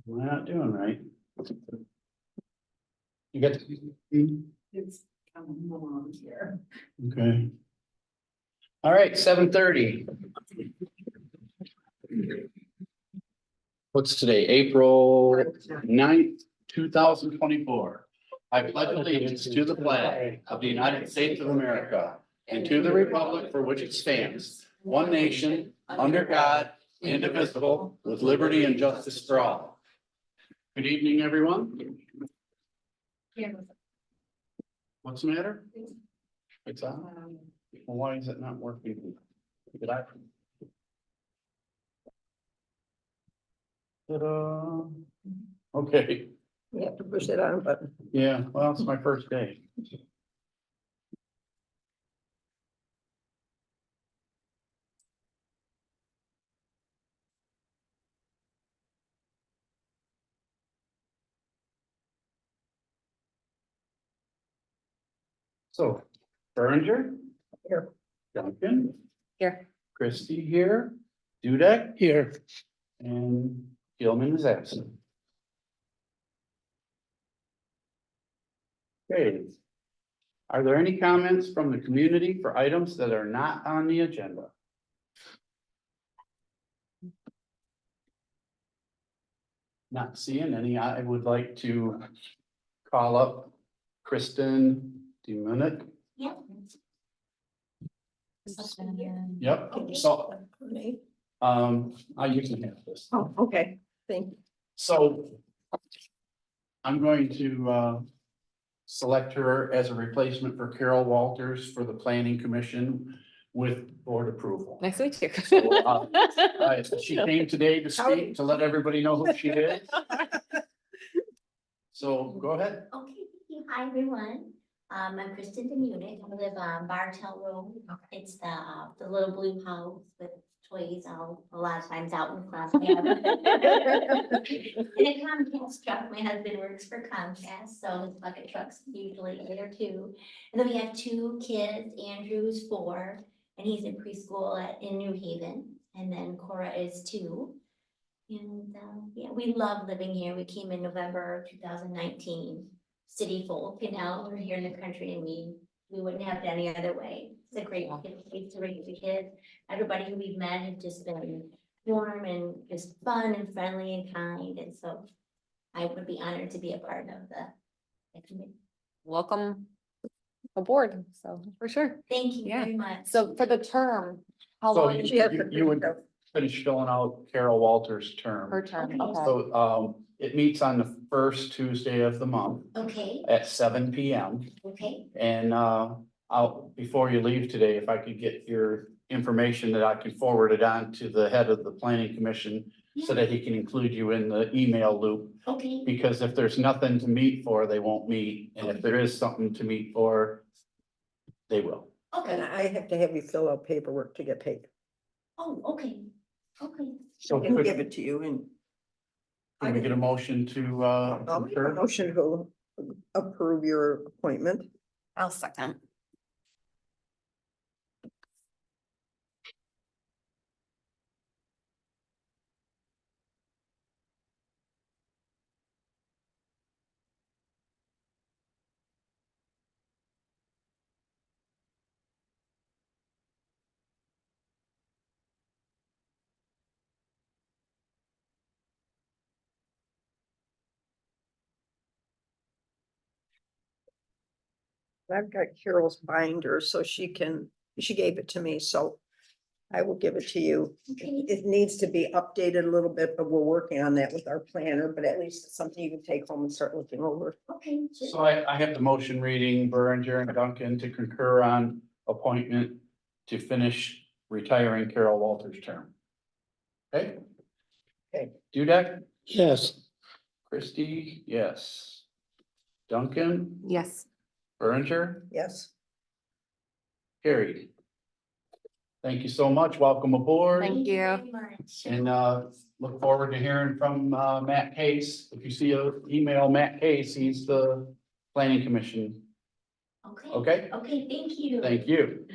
Am I not doing right? You got, It's coming along here. okay. All right, 7:30. What's today? April 9th, 2024. I pledge allegiance to the flag of the United States of America and to the republic for which it stands, one nation, under God, indivisible, with liberty and justice for all. Good evening, everyone. What's the matter? It's on. Well, why is it not working? Did I? Ta-da. Okay, You have to push that on button. yeah, well, it's my first day. So, Berenger. Here. Duncan. Here. Christie here. Dudek. Here. And Gilman is absent. Okay. Are there any comments from the community for items that are not on the agenda? Not seeing any. I would like to call up Kristen DeMunick. Yep. Yep, so, I usually have this. Oh, okay, thank you. So I'm going to select her as a replacement for Carol Walters for the Planning Commission with board approval. Nice to meet you. So, she came today to speak, to let everybody know who she is. So go ahead. Okay, thank you. Hi, everyone. I'm Kristen DeMunick. I live on Bartel Road. It's the little blue house with toys out, a lot of times out in front. And a Comcast truck. My husband works for Comcast, so his bucket truck's usually there too. And then we have two kids. Andrew's 4, and he's in preschool in New Haven. And then Cora is 2. And yeah, we love living here. We came in November 2019. City folk, you know, we're here in the country and we wouldn't have it any other way. It's a great place to raise the kids. Everybody who we've met have just been warm and just fun and friendly and kind. And so I would be honored to be a part of the committee. Welcome aboard, so for sure. Thank you Yeah. very much. So for the term, how So long? She has you would finish filling out Carol Walters' term. Per term, okay. So it meets on the first Tuesday of the month Okay, at 7 p.m. okay, And before you leave today, if I could get your information that I can forward it on to the head of the planning commission so that he can include you in the email loop. okay, Because if there's nothing to meet for, they won't meet. And if there is something to meet for, they will. And okay. I have to have you fill out paperwork to get paid. Oh, okay, okay. So I can could give it to you and can we get a motion to I'll make a concur? motion to approve your appointment. I'll second. I've got Carol's binder, so she gave it to me, so I will give it to you. Okay. It needs to be updated a little bit, but we're working on that with our planner, but at least it's something you can take home and start looking over. Okay. So I have the motion reading Berenger and Duncan to concur on appointment to finish retiring Carol Walters' term. Okay? Okay. Dudek? Yes. Christie, yes. Duncan, Yes. Berenger, Yes. carried. Thank you so much. Welcome aboard. Thank you. very much. And look forward to hearing from Matt Case. If you see a email, Matt Case, he's the planning commission. Okay, Okay? okay, thank you. Thank you.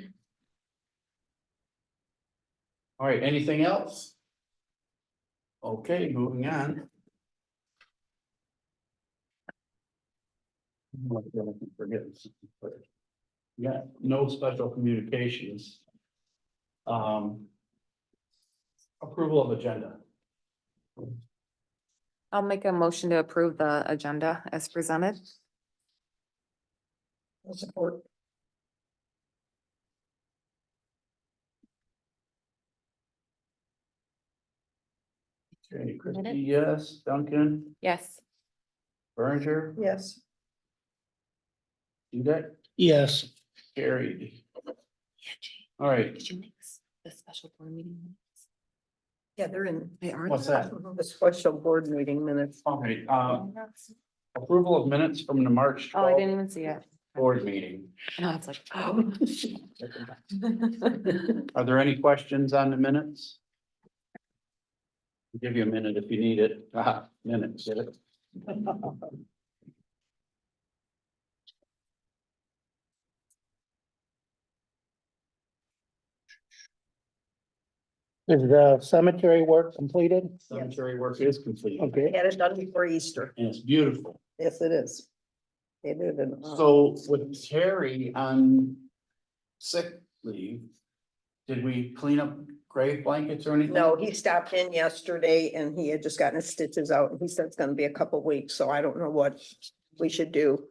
All right, anything else? Okay, moving on. Yeah, no special communications. Approval of agenda. I'll make a motion to approve the agenda as presented. I'll support. Okay, Christie, yes. Duncan, Yes. Berenger, Yes, Dudek, Yes, carried. All right, Did you make the special board meeting? yeah, they're in They are. what's that? the special board meeting minutes. Okay, approval of minutes from the March Oh, I didn't 12th even see it. board meeting. No, it's like. Oh. Are there any questions on the minutes? I'll give you a minute if you need it. Minutes, get it? is the cemetery work completed? Cemetery work is complete and Okay, Had it done before Easter. it's beautiful. Yes, it is. They did it. So with Terry on sick leave, did we clean up grave blankets or anything? No, he stopped in yesterday and he had just gotten his stitches out and he said it's gonna be a couple weeks, so I don't know what we should do.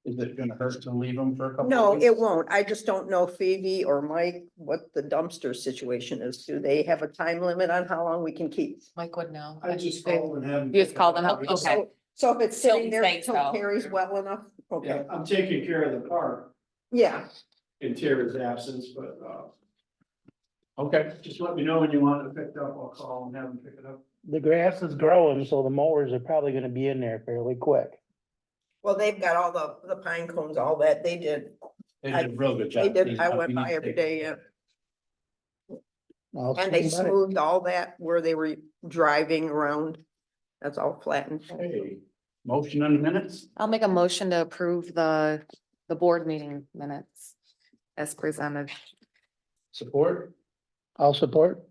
Is it gonna hurt to leave them for a couple? No, of weeks? it won't. I just don't know Phoebe or Mike, what the dumpster situation is. Do they have a time limit on how long we can keep? Mike would know. I just called and have. You just called them up? Okay. So if it's sitting there Say until so. Terry's well enough, Yeah, okay, I'm taking care of the car yeah, in Tara's absence, but, Okay, just let me know when you want it picked up. I'll call and have them pick it up. the grass is growing, so the mowers are probably gonna be in there fairly quick. well, they've got all the pine cones, all that, they did, they did a real good job. they did, cleaning I up. went We need by to every take- day, yeah. I'll And they swing by. smoothed all that where they were driving around, that's all flattened. Okay, motion on the minutes? I'll make a motion to approve the board meeting minutes as presented. Support? I'll support.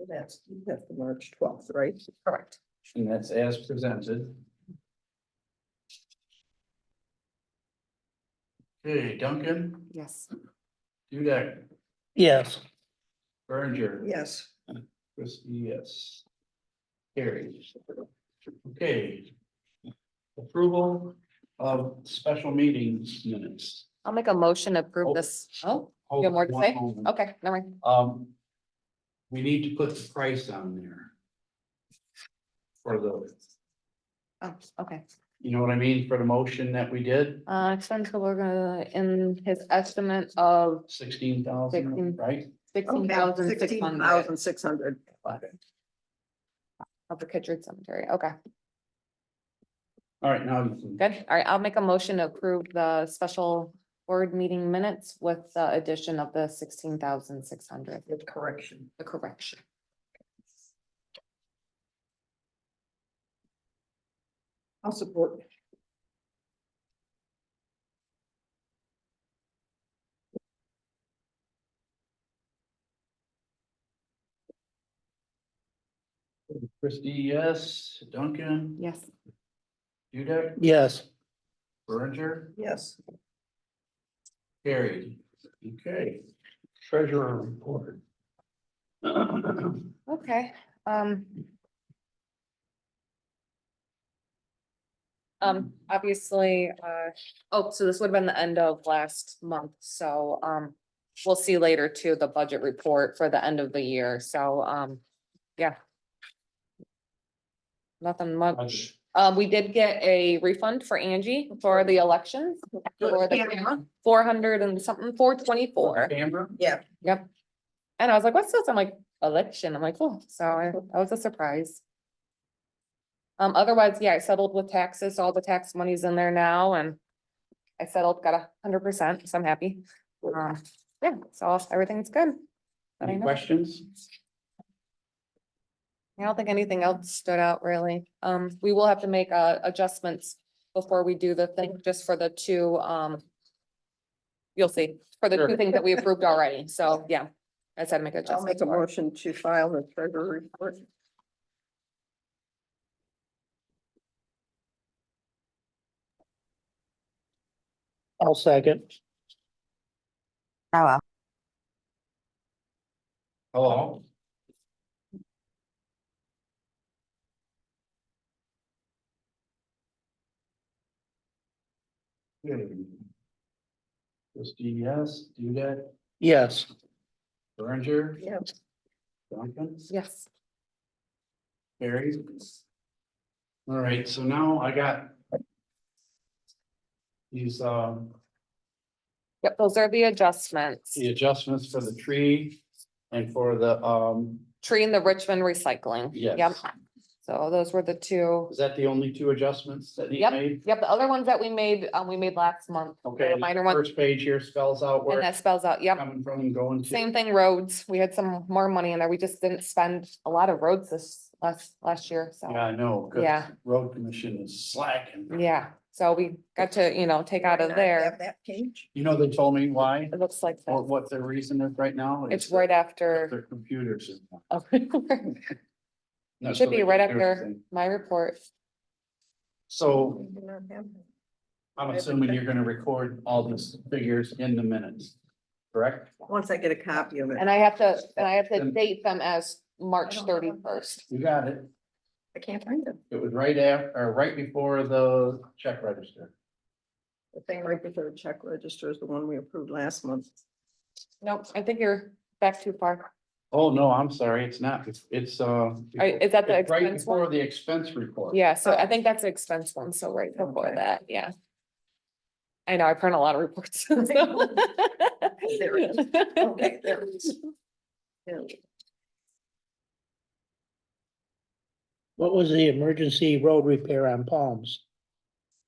That's the March 12th, right? Correct. And that's as presented. Okay, Duncan, Yes. Dudek, Yes, Berenger. Yes, Christie, yes. Carried. Okay. Approval of special meetings minutes. I'll make a motion to approve Oh. this. Oh, Hold you have more to one say? moment. Okay, never mind. We need to put the price on there. For the, Oh, okay. you know what I mean, for the motion that we did, Expensive, we're gonna, in his estimate of 16,000, 16. right? 16,600 16,600. of the Kittredge Cemetery. Okay, All right, now you can. good. All right, I'll make a motion to approve the special board meeting minutes with the addition of the 16,600, With correction. the correction. I'll support. Christie, yes. Duncan, Yes. Dudek, yes, Berenger, Yes, carried. Okay. Treasurer report. Okay, obviously, oh, so this would have been the end of last month, so, we'll see later too, the budget report for the end of the year, so, yeah. Nothing much. We did get a refund for Angie for the elections. For the camera, 400 and something, 424. Camera? yeah, Yep. And I was like, what's this? I'm like, election. I'm like, oh, so that was a surprise. Otherwise, yeah, I settled with taxes. All the tax money's in there now and I settled, got 100%, so I'm happy. Yeah, so everything's good. But I Any know- questions? I don't think anything else stood out really. We will have to make adjustments before we do the thing, just for the two, you'll see, for the Sure. two things that we approved already. So, yeah. I said make I'll make adjustments. a for it. motion to file the treasurer report. I'll second. Oh, well. Hello? Trustee, yes, Dudek, Yes, Berenger, Yeah, Duncan, Yes. Carrie. All right, so now I got these, Yep, those are the adjustments. the adjustments for the tree and for the, Tree and the Richmond recycling. Yes. Yep. So those were the two. is that the only two adjustments that he Yep, made? yep, the other ones that we made last month. Okay, The minor the ones, first page here spells out where and that it's spells out, yep. coming from and going to. Same thing, roads. We had some more money in there. We just didn't spend a lot of roads this last year, so. Yeah, I know. 'cause Yeah. Road commission is slacking. Yeah, so we got to, take out of I have there. that page. You know, they told me why, It looks like or that. what their reason is right now. It's right after. Their computers. is- No, Should so be they right can do after everything. my report. So I do not have that. I'm assuming you're gonna record all these figures in the minutes, correct? Once I get a copy of it. And I have to Then- date them as March I don't have 31st. You got it. I can't find it. It was right after, or right before the check register. The thing right before the check register is the one we approved last month. Nope, I think you're back too far. Oh, no, I'm sorry, it's not. It's, Is that the it's right expense before one? the expense report. Yeah, so I think that's the expense one, so right before Okay. that, yeah. I know, I print a lot of reports. so. There it is. Okay, there it is. Yeah. what was the emergency road repair on Palms?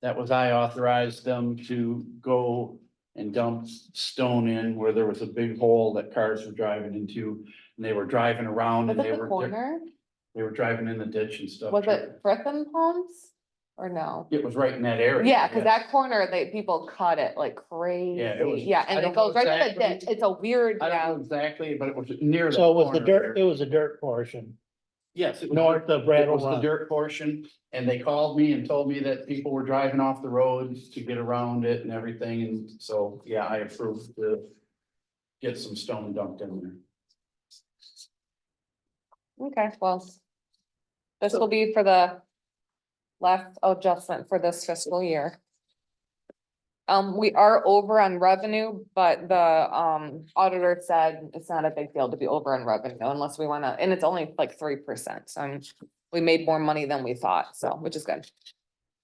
That was, I authorized them to go and dump stone in where there was a big hole that cars were driving into. And they were driving around Was and it the corner? they were driving in the ditch and stuff. Was it Frith and Palms? Or no? It was right in that area. Yeah, cause yes. that corner, people cut it like crazy. Yeah, it was- Yeah, I and don't it goes know right to the exactly. ditch. It's a weird, I yeah. don't know exactly, but it was near. So it was the corner dirt, there. it was the dirt portion, Yes. It was north of It Brattle was the Run. dirt portion, and they called me and told me that people were driving off the roads to get around it and everything, and so, yeah, I approved to get some stone dumped in there. Okay, well. This will be for the last adjustment for this fiscal year. We are over on revenue, but the auditor said it's not a big deal to be over on revenue unless we wanna, and it's only like 3%, so we made more money than we thought, so, which is good.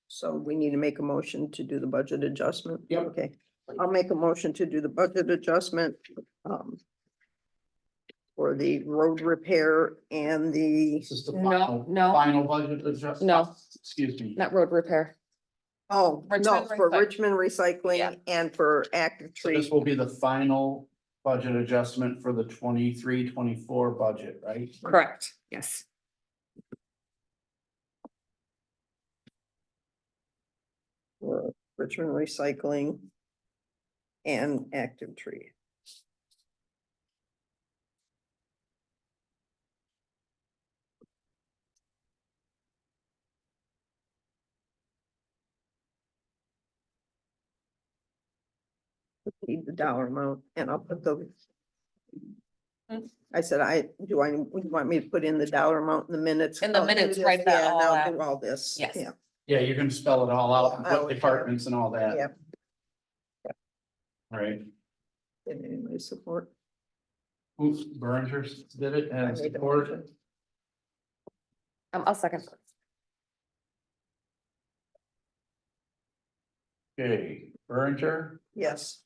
So we need to make a motion to do the budget adjustment. Yep. Okay, I'll make a motion to do the budget adjustment. For the road repair and the, This is the No, final budget adjustment. No. Excuse me. Not road repair. oh, no, Richmond for Recyc- Richmond Yeah. Recycling and for Active So this Tree. will be the final budget adjustment for the 23-24 budget, right? Correct, yes. For Richmond Recycling and Active Tree. Need the dollar amount and I'll put the. Hmm. I said, do you want me to put in the dollar amount in the minutes? In the I'll do minutes, this, write that yeah, and all I'll out. do all this. Yes. Yeah, Yeah, you're gonna spell it all out, Yeah, I what would, departments and all that. yeah. All right. Did anybody support? Who, Berenger's did it I and made the support? motion. I'll second. Okay, Berenger, Yes,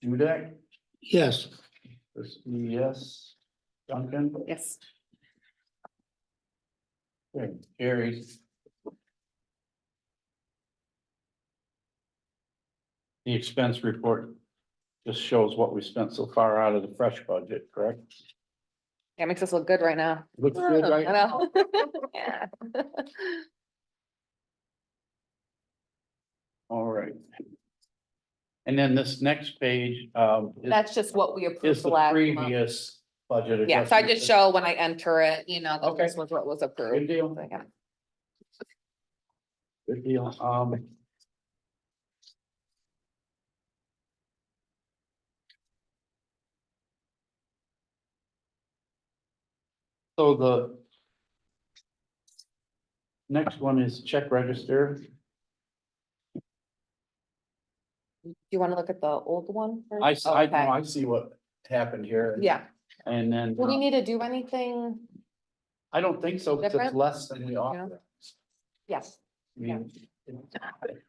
Dudek, Yes, Christie, yes, Duncan, Yes. okay, carried. The expense report just shows what we spent so far out of the fresh budget, correct? Yeah, makes us look good right now. Looks good, I right? know. Yeah. All right. And then this next page, That's just what we is approved the last month. previous budget. Yeah, so I adjustment. just show when I enter it, that Okay. this was what was approved. Good deal. So, yeah. Good deal. So the next one is check register. Do you wanna look at the old one? first? I Okay. know, I see what happened here. Yeah, And then, do we need to do anything? I don't think so, because it's Different? less than we authorized. Yes, I mean,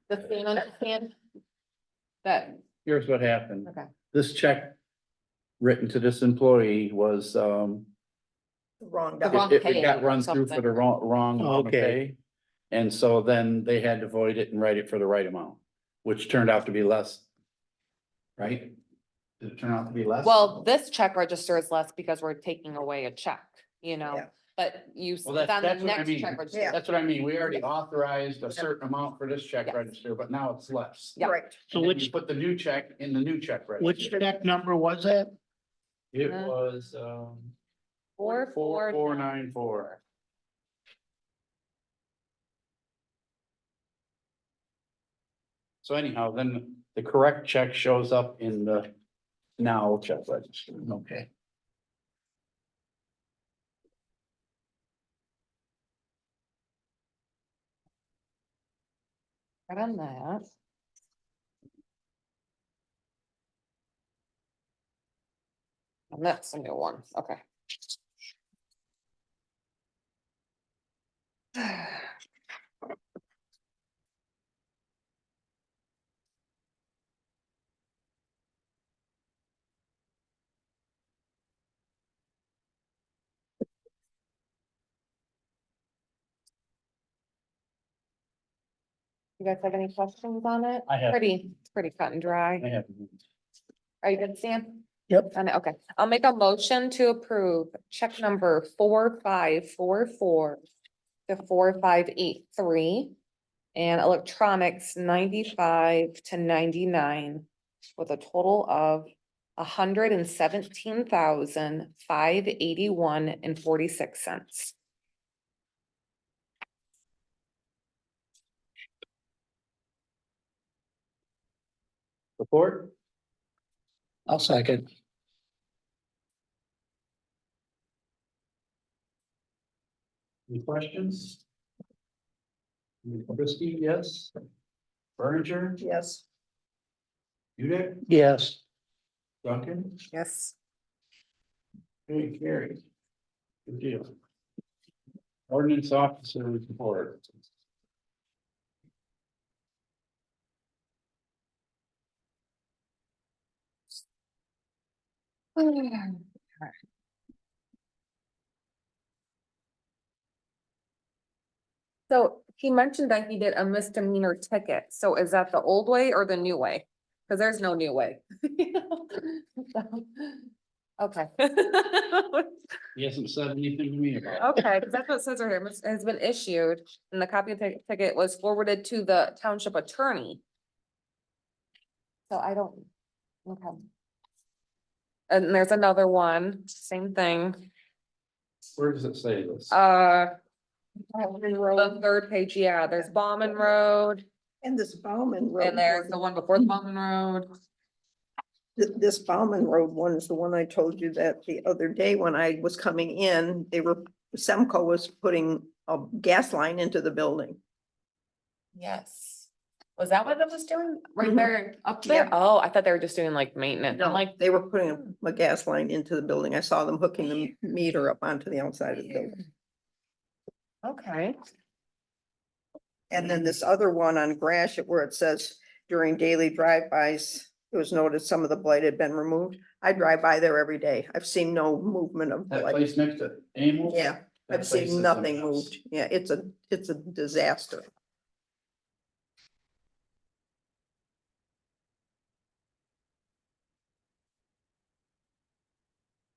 the scan understand? That, here's what happened. okay, This check written to this employee was, Wrong. The doc- wrong it pay got or run through for something. the wrong amount of Okay. pay. And so then they had to void it and write it for the right amount, which turned out to be less. Right? Did it turn out to be less? well, this check register is less because we're taking away a check, you know, Yeah. but you, Well, it's on the that's what I next mean. check register. Yeah. That's what I mean. We already authorized a certain amount for this check Yes. register, but now it's less. Yeah. Right, So And then you which, put the new check in the new check which register. check number was that? It Uh, was, 4494. So anyhow, then the correct check shows up in the now check register. Okay. Right on that. And that's a new one, okay. You guys have any questions on it? I have. It's pretty cut and dry. I have. Are you good, Sam? Yep. On it, okay. I'll make a motion to approve check number 4544 to 4583 and electronics 95 to 99 with a total of $117,581.46. Support? I'll second. Any questions? Christie, yes. Berger, yes. Udit, Yes. Duncan, Yes. okay, carried. Good deal. Ordinance officer report. So he mentioned that he did a misdemeanor ticket. So is that the old way or the new way? Cause there's no new way. Okay. He hasn't said anything to me about it. Okay, cause that's what it says right here, has been issued and the copy of the ticket was forwarded to the township attorney. So I don't, okay. And there's another one, same thing, Where does it say this? the third page, yeah, there's Bauman Road, And this Bauman Road. and there's the one before the Bauman Road. This Bauman Road one is the one I told you that the other day when I was coming in, Semco was putting a gas line into the building. Yes. Was that what it was doing? Right Mhm. there, up there? Yeah. Oh, I thought they were just doing like maintenance. I'm like, They were putting a gas line into the building. I saw them hooking the meter up onto the outside of the building. okay. And then this other one on Gratiot where it says during daily drive-bys, it was noted some of the blight had been removed. I drive by there every day. I've seen no movement of That blight. place next to Amos? Yeah, That I've place is seen a nothing mess. moved. Yeah, it's a disaster.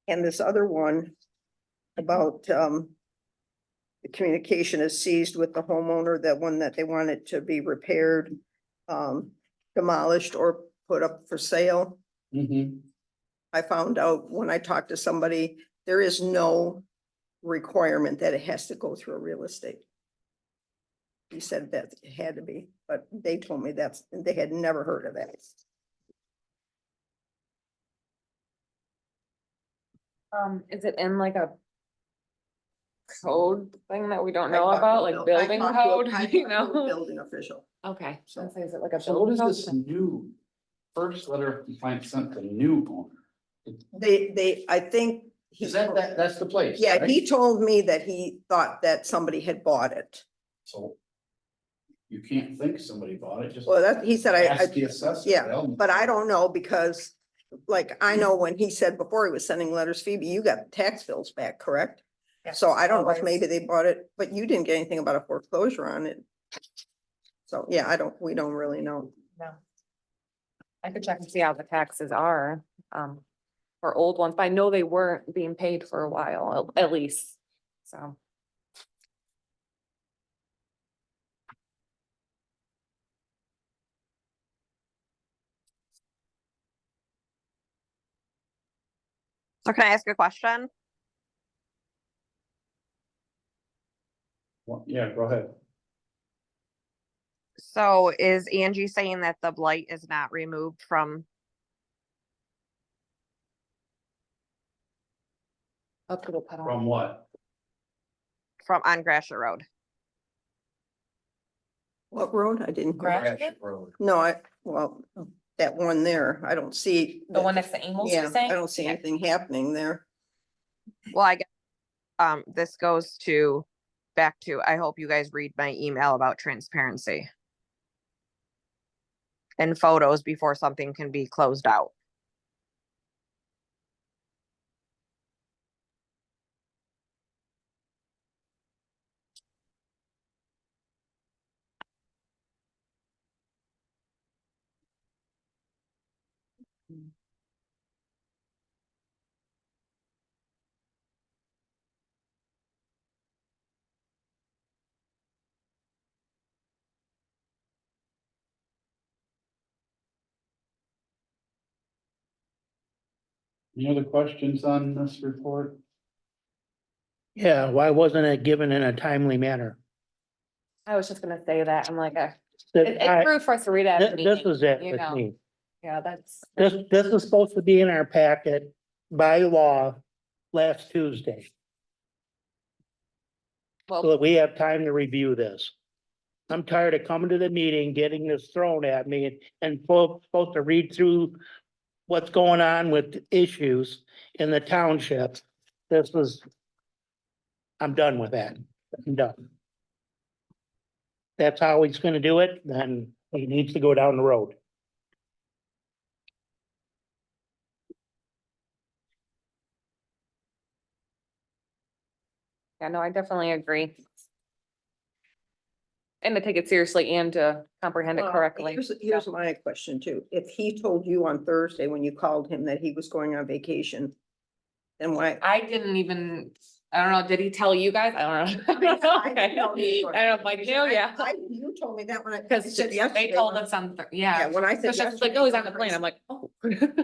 And this other one about, the communication is seized with the homeowner, that one that they wanted to be repaired, demolished or put up for sale. Mm-hmm. I found out when I talked to somebody, there is no requirement that it has to go through a real estate. He said that it had to be, but they told me they had never heard of that. Is it in like a code thing that we don't I know talked to about, a like buil- I building talked to a- code, I talked you to a know? Building official. Okay, so is it like a So what building is code? this new first letter of complaint sent to new owner? I think. he Is that, told- that's the place? Yeah, right? he told me that he thought that somebody had bought it. So you can't think somebody bought it, just Well, that, he said, ask the assessor. yeah, They'll- but I don't know because like, I know when he said before he was sending letters, Phoebe, you got tax bills back, correct? So I don't know if maybe they bought it, but you didn't get anything about a foreclosure on it. So, yeah, we don't really know. No. I could check and see how the taxes are, for old ones, but I know they weren't being paid for a while, at least, so. So can I ask a question? Well, yeah, go ahead. So is Angie saying that the blight is not removed from, Up to the put From on. what? on Gratiot Road? What road? I didn't. hear. Gratiot? Gratiot Road. No, well, that one there, I don't see. The one next to Amels, Yeah, you're I saying? don't see Yeah. anything happening there. Well, I guess, this goes back to, I hope you guys read my email about transparency. And photos before something can be closed out. Any other questions on this report? Yeah, why wasn't it given in a timely manner? I was just gonna say that, I'm like, That it's I- rude for us to read at a This meeting, was it you with know? me. Yeah, that's. This is supposed to be in our packet by law last Tuesday, so Well, that we have time to review this. I'm tired of coming to the meeting, getting this thrown at me and supposed to read through what's going on with issues in the township. I'm done with that. I'm done. That's how he's gonna do it, then he needs to go down the road. yeah, no, I definitely agree. And to take it seriously and to comprehend it Well, correctly. Here's my question too. If he told you on Thursday when you called him that he was going on vacation, then why? I didn't even, I don't know, did he tell you guys? I don't know. I didn't know either. I don't like, no, yeah. You told me that when I Because said yesterday. they told us on, Yeah, yeah. when I said. It's just like, yesterday, oh, he's on the plane. I'm like, oh.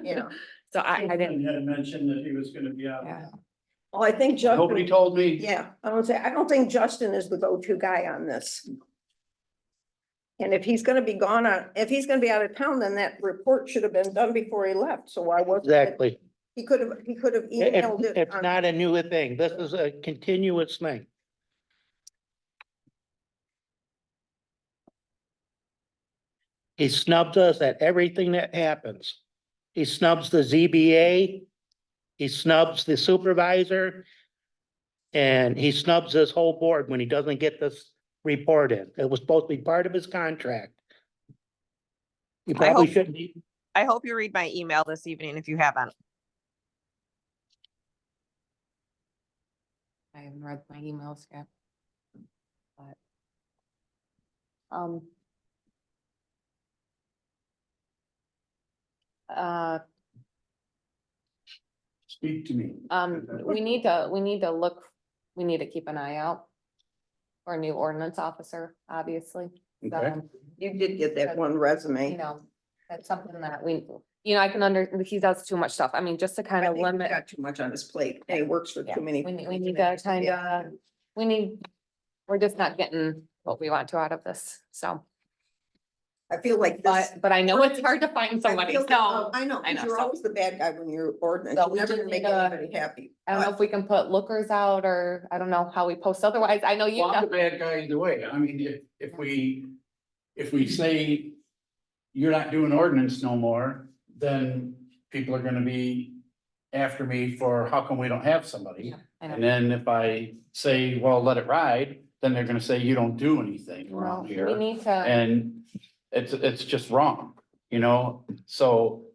Yeah. So I didn't, He had mentioned that he was gonna be out. yeah. Well, I think Nobody Justin, told me. yeah, I don't think Justin is the go-to guy on this. And if he's gonna be if he's gonna be out of town, then that report should have been done before he left. So why wasn't? it? Exactly. He could have emailed it. It's on- not a new thing. This is a continuous thing. He snubs us at everything that happens. He snubs the ZBA. He snubs the supervisor. And he snubs this whole board when he doesn't get this report in. It was supposed to be part of his contract. You I probably hope- shouldn't. Be- I hope you read my email this evening if you haven't. I haven't read my emails yet. But. Um. Speak to me. We need to look, we need to keep an eye out. For a new ordinance officer, obviously. Okay. Um, You did get that one you resume. know, that's something that I can he does too much stuff. I mean, just to kind I of think he's limit. got too much on his plate and he works for Yeah, too many. we need to kind of, we're just not getting what we want to out of this, so. I feel like this. but I know it's hard to find somebody, I so. feel- I know, I know, because you're so- always the bad guy when you're ordinance. So You're we never just gonna make need to- anybody happy. I don't know if we can put lookers out, or I don't know how we post otherwise. I know you. Well, I'm the bad guy either way. I mean, if we say you're not doing ordinance no more, then people are gonna be after me for how come we don't have somebody? I know. And then if I say, well, let it ride, then they're gonna say you don't do anything Well, around we here. need to, And it's just wrong, you know, so.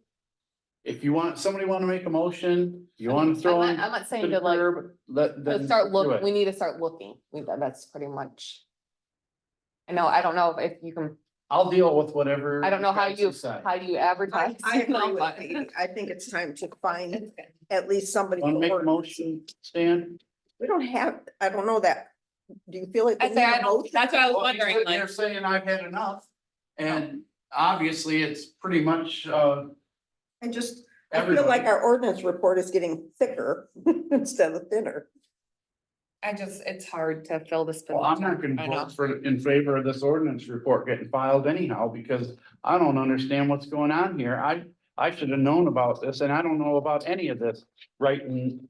If you want, somebody wanna make a motion, you wanna throw in. I'm not to saying the to like, curb, to then start do look, it. we need to start looking. That's pretty much. I don't know if you can, I'll deal with whatever. I don't know how guys you, decide. how do you advertise? I agree No, with but- Katie. I think it's time to find at least somebody. Wanna for make a ordinance. motion, Stan? We don't have, I don't know that. Do you feel like? we I say need a I don't, motion? that's what I was Well, wondering, They're like, saying I've had enough, and obviously it's pretty much, I feel like everybody. our ordinance report is getting thicker instead of thinner. it's hard to fill this. Well, I'm not position. gonna I know. vote in favor of this ordinance report getting filed anyhow, because I don't understand what's going on here. I should have known about this, and I don't know about any of this, writing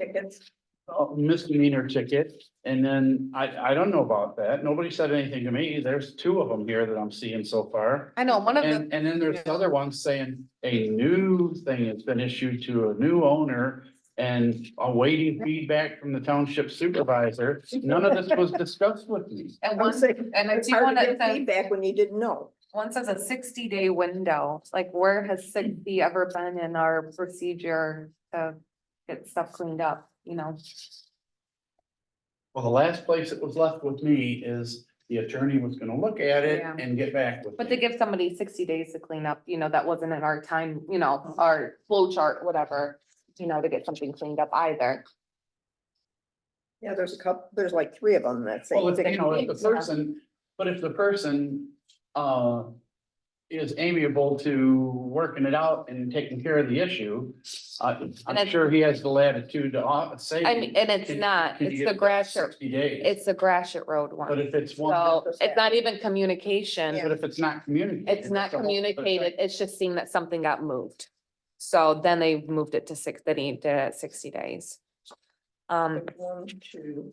Tickets. a misdemeanor ticket, and then I don't know about that. Nobody said anything to me. There's two of them here that I'm seeing so far. I know, one of the, And then there's other ones saying a new thing has been issued to a new owner and awaiting feedback from the township supervisor. None of this was discussed with me. and I'm one, saying, and I it's see hard one to that get says, feedback when you didn't know. one says a 60-day window, like where has 60 ever been in our procedure to get stuff cleaned up, you know? Well, the last place it was left with me is the attorney was gonna look at it Yeah. and get back with But to me. give somebody 60 days to clean up, that wasn't in our time, our flow chart, whatever, to get something cleaned up either. Yeah, there's a couple, there's like three of them that say. Well, if the 60 days. person, but if the person, is amiable to working it out and taking care of the issue, I'm it's- sure he has the latitude to say. I mean, and it's "Can- not, can you it's get the it done in Gratiot, 60 days. it's the Gratiot Road But one. if it's one, So it's not even communication. but if it's not communicated. It's not that's a whole other thing. communicated, it's just seeing that something got moved. So then they moved it to they need to 60 days. 1, 2,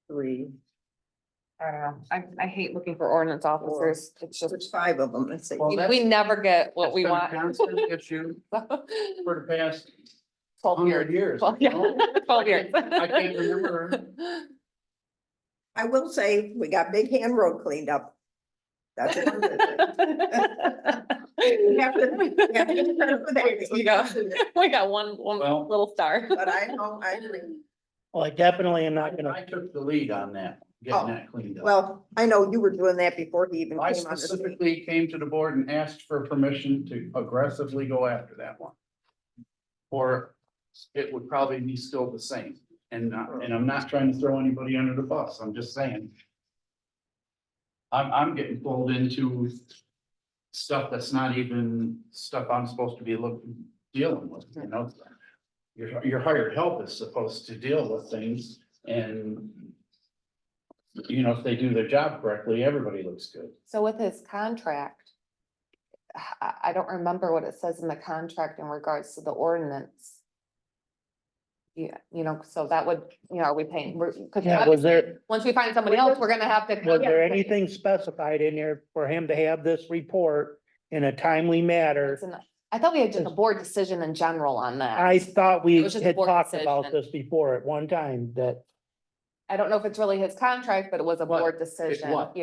3, I don't know, I hate looking for ordinance officers, it's just, there's 5 of them that say. Well, that's- we never get what That's we been a want. constant issue for the past 12 100 years. years. Well, you yeah, know? 12 years. I can't remember. I will say, we got Big Hand Road cleaned up. That's one good thing. We have to- we have to give credit for that. We got- We got one Well- little star. But I know, I agree. Well, I definitely am not gonna, I took the lead on that, getting that cleaned up. Well, I know you were doing that before he even I came on the scene. specifically came to the board and asked for permission to aggressively go after that one. Or it would probably be still the same, and I'm not trying to throw anybody under the bus, I'm just saying. I'm getting pulled into stuff that's not even stuff I'm supposed to be dealing with, you know? Your hired help is supposed to deal with things, and if they do their job correctly, everybody looks good. So with his contract, I don't remember what it says in the contract in regards to the ordinance. Yeah, so that would, are we paying, because yeah, was there, once we find somebody else, we're gonna have to. was there anything specified in there for him to have this report in a timely manner? I thought we had just a board decision in general on that. I thought It we was just a had board talked about decision. this before at one time, that I don't know if it's really his contract, but it was a What? board decision, what?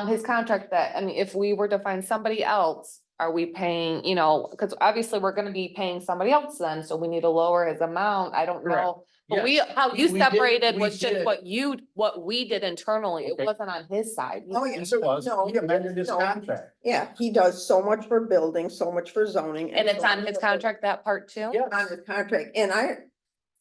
His contract that, if we were to find somebody else, are we paying, because obviously we're gonna be paying somebody else then, so we need to lower his amount. I don't Correct. know. But Yes. how you We did- separated we was just did. what we did internally. It Okay. wasn't on his side. Oh, yeah. Yes, it was, No, he amended his no. contract. Yeah, he does so much for building, so much for zoning. And it's so on much his for- contract, that part too? Yeah. On his contract, and I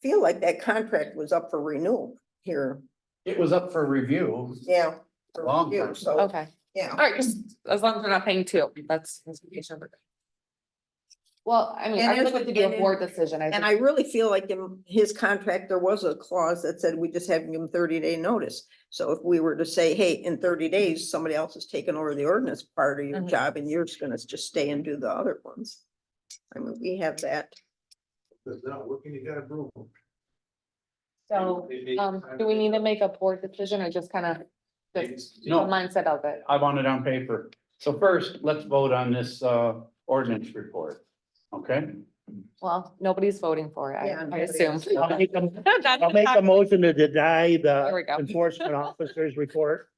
feel like that contract was up for renewal here, It was up for review. yeah. for Long review, time. So, Okay, yeah. all right, just as long as we're not paying two, that's. Well, I mean, And I would if- like to do and a if- board decision. And I really feel like in his contract, there was a clause that said we just have to give him 30-day notice. So if we were to say, hey, in 30 days, somebody else is taking over the ordinance part of your Mhm. job and you're just gonna just stay and do the other ones. I mean, we have that. Because now, what can you gotta prove? So, do we need to make a board decision or just kind of just the No. mindset of it? I want it on paper. So first, let's vote on this ordinance report. Okay? Well, nobody's voting for it, Yeah, I nobody assume. else. I'll make a motion to deny There we the go. enforcement officer's report.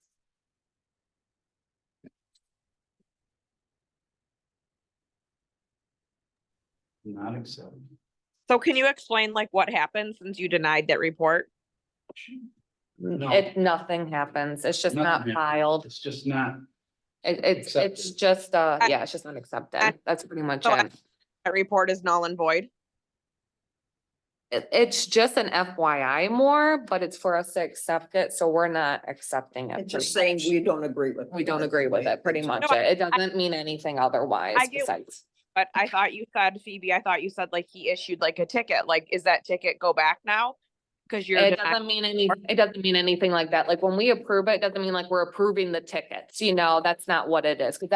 Not accepted. So can you explain like what happened since you denied that report? No, Nothing happens. It's just not Nothing happens. filed. it's just not. It's Accepted. just, yeah, it's just not accepted. That's pretty much So it. that report is null and void? It's just an FYI more, but it's for us to accept it, so we're not accepting it. It's just pretty saying we don't agree with. We don't agree with it, pretty much. No, It doesn't mean anything otherwise I get- besides. But I thought you said, Phoebe, I thought you said like he issued like a ticket. Like, is that ticket go back now? Cause you're It denying. doesn't mean anything like that. Like when we approve it, it doesn't mean like we're approving the tickets, you know, that's not what it is. Cause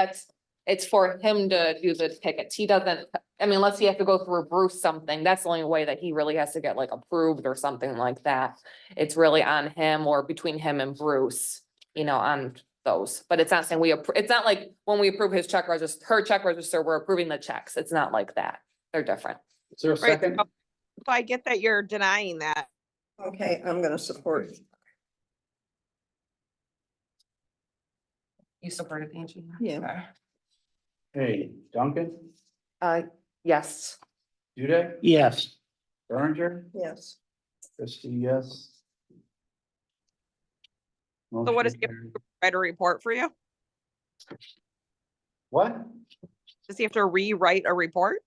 it's for him to do the tickets. He doesn't, I mean, unless he has to go through Bruce something, that's the only way that he really has to get like approved or something like that. It's really on him or between him and Bruce, you know, on those, but it's not saying it's not like when we approve his check register, her check register, we're approving the checks. It's not like that. They're different. Is there a Right, second? so I get that you're denying that. Okay, I'm gonna support. You supported Angie? Yeah. Hey, Duncan, Yes. Duday, Yes, Berenger, Yes. Christie, yes. So what is Motion he carried. write a report for you? What? Does he have to rewrite a report?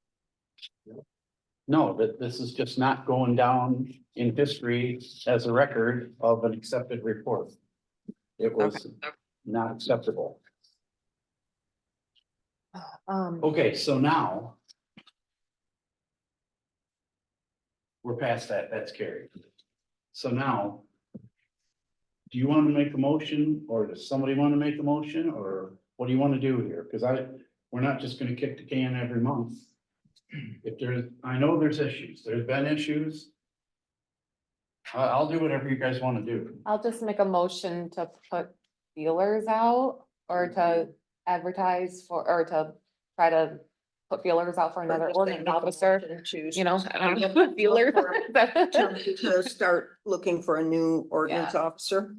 No, this is just not going down in history as a record of an accepted report. It was not acceptable. Okay, so now we're past that, that's carried. So now, do you want to make a motion or does somebody want to make a motion or what do you want to do here? Because we're not just going to kick the can every month. If there's, I know there's issues, there's been issues. I'll do whatever you guys want to do. I'll just make a motion to put feelers out or to advertise for, or to try to put feelers out for another ordinance officer, Choose. you know? Put feelers. To start looking for a new ordinance officer.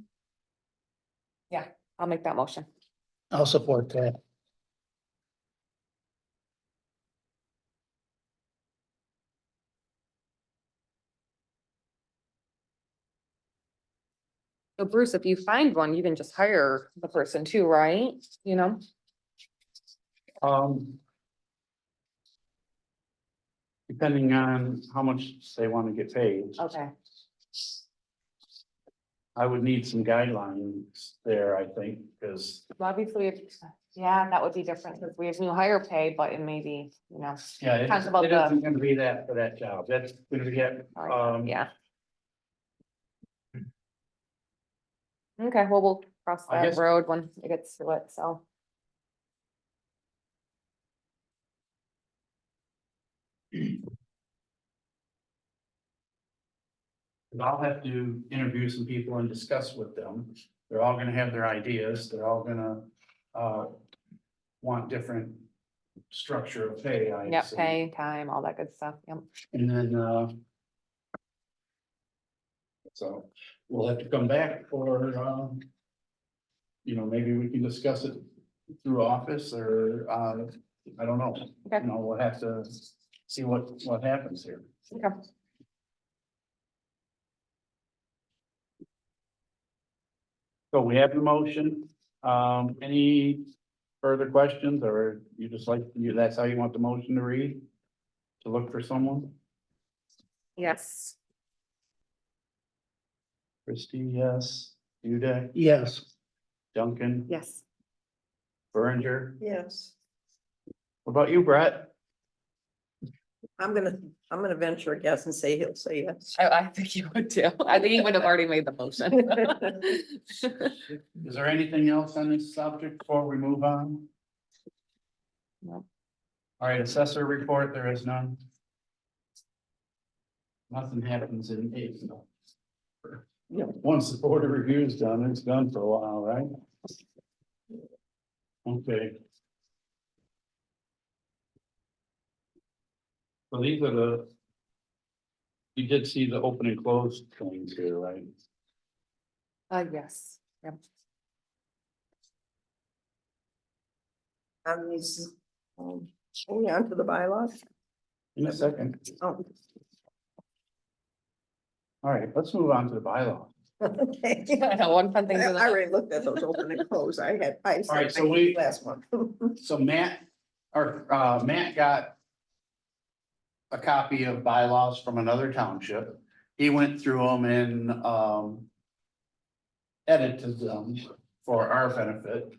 I'll make that motion. I'll support that. So Bruce, if you find one, you can just hire the person too, right? You know? Depending on how much they want to get paid, Okay. I would need some guidelines there, I think, because, Well, obviously, yeah, that would be different because we have new hire pay, but it may be, you know. yeah, Talk about it isn't gonna be that for that job. That's gonna get, Yeah. Okay, well, we'll cross I that guess- road when it gets to it, so. I'll have to interview some people and discuss with them. They're all gonna have their ideas. They're all gonna, want different structure of pay, I Yep, assume. pay, time, all that good stuff, yep. And then, so we'll have to come back for, you know, maybe we can discuss it through office or, I don't know. Okay. You know, we'll have to see what happens here. Okay. So we have the motion. Any further questions or you just like, that's how you want the motion to read? To look for someone? Yes. Christie, yes. Uday, Yes, Duncan, Yes. Berenger. Yes. What about you, Brett? I'm gonna venture a guess and say he'll say yes. I think you would too. I think you would have already made the motion. Is there anything else on this subject before we move on? No. All right, assessor report, there is none. Nothing happens in April. Yeah, once the board of review is done, it's done for a while, right? Okay. So these are the. You did see the open and closed things here, right? Yes, yep. On these, moving on to the bylaws. In a second. Oh, All right, let's move on to the bylaw. okay. I know, one fun I thing. to the- already looked at those open and close. I had. All right, so we- Last one. So Matt got a copy of bylaws from another township. He went through them and edited them for our benefit.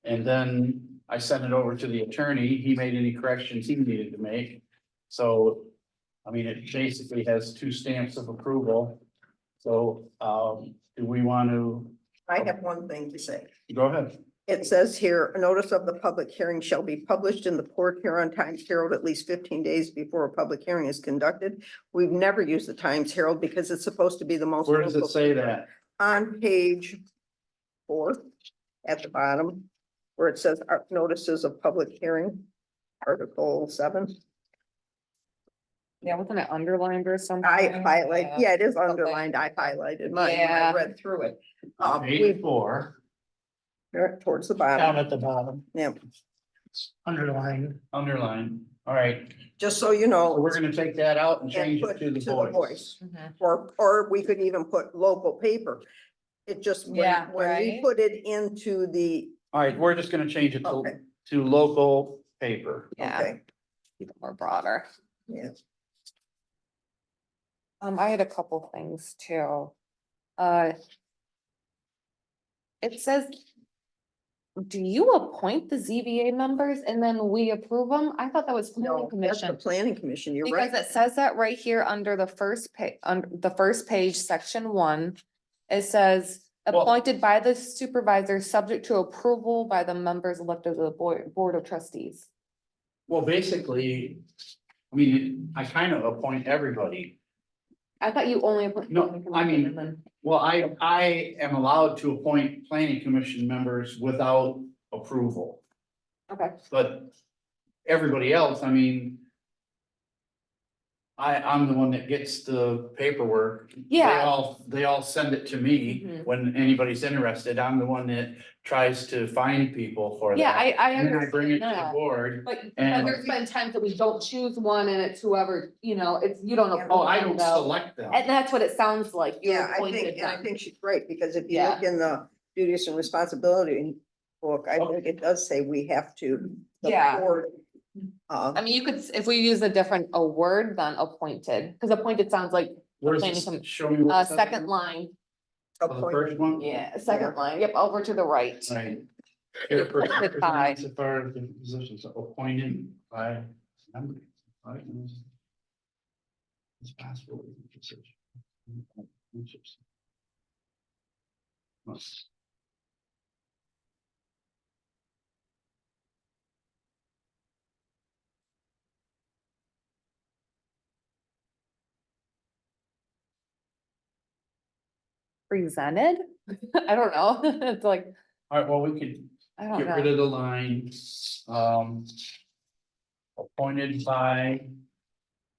And then I sent it over to the attorney. He made any corrections he needed to make. So, I mean, it basically has 2 stamps of approval. So, do we want to, I have one thing to say. go ahead. It says here, a notice of the public hearing shall be published in the Port Huron Times Herald at least 15 days before a public hearing is conducted. We've never used the Times Herald because it's supposed to be the most. Where does it local say paper. that? On page 4 at the bottom, where it says notices of public hearing, Article 7. Yeah, wasn't it underlined or something? I highlight, yeah, it is something. underlined. I highlighted mine when I Yeah. read through it. Page We 4, towards the Down bottom, at the bottom, yeah, underlined. underline. All right, just so you so know. we're gonna take that out and And change put it to the voice. Mhm. Or we could even put local paper. It just, Yeah, when we right. put it into the, All right, we're just gonna change it Okay. to local paper. Yeah, okay, keep it more broader. yeah. I had a couple things too. It says. Do you appoint the ZBA members and then we approve them? I thought that was planning No, that's the commission. planning commission, you're Because right. it says that right here under the first on the first page, section 1. It says Well- appointed by the supervisor, subject to approval by the members elected to the board of trustees. Well, basically, I mean, I kind of appoint everybody. I thought you only appoint. No, planning I commission mean- and then- Well, I am allowed to appoint planning commission members without approval, Okay, but everybody else, I mean. I'm the one that gets the paperwork. Yeah. They all send it to me Mhm. when anybody's interested. I'm the one that tries to find people for that. yeah, I And then I bring it understand to the that. board. But And- there's been times that we don't choose one and it's whoever, you know, it's, you don't. Oh, I appoint don't them, though. select them. And that's what it sounds like. You Yeah, I appointed think, and I them. think she's right, because if you Yeah. look in the duties and responsibility book, I Oh. think it does say we have to. the Yeah. board, I mean, you could, if we use a word, then appointed, because appointed sounds like, Where's planning this? com- Show me. what second line. Oh, the first one? Yeah, second line, yep, over to the right. Right. Appointed by. As far as the positions appointed by. members, right? It's possible. Presented? I don't know, it's like, All right, well, we could I don't get rid know. of the line, appointed by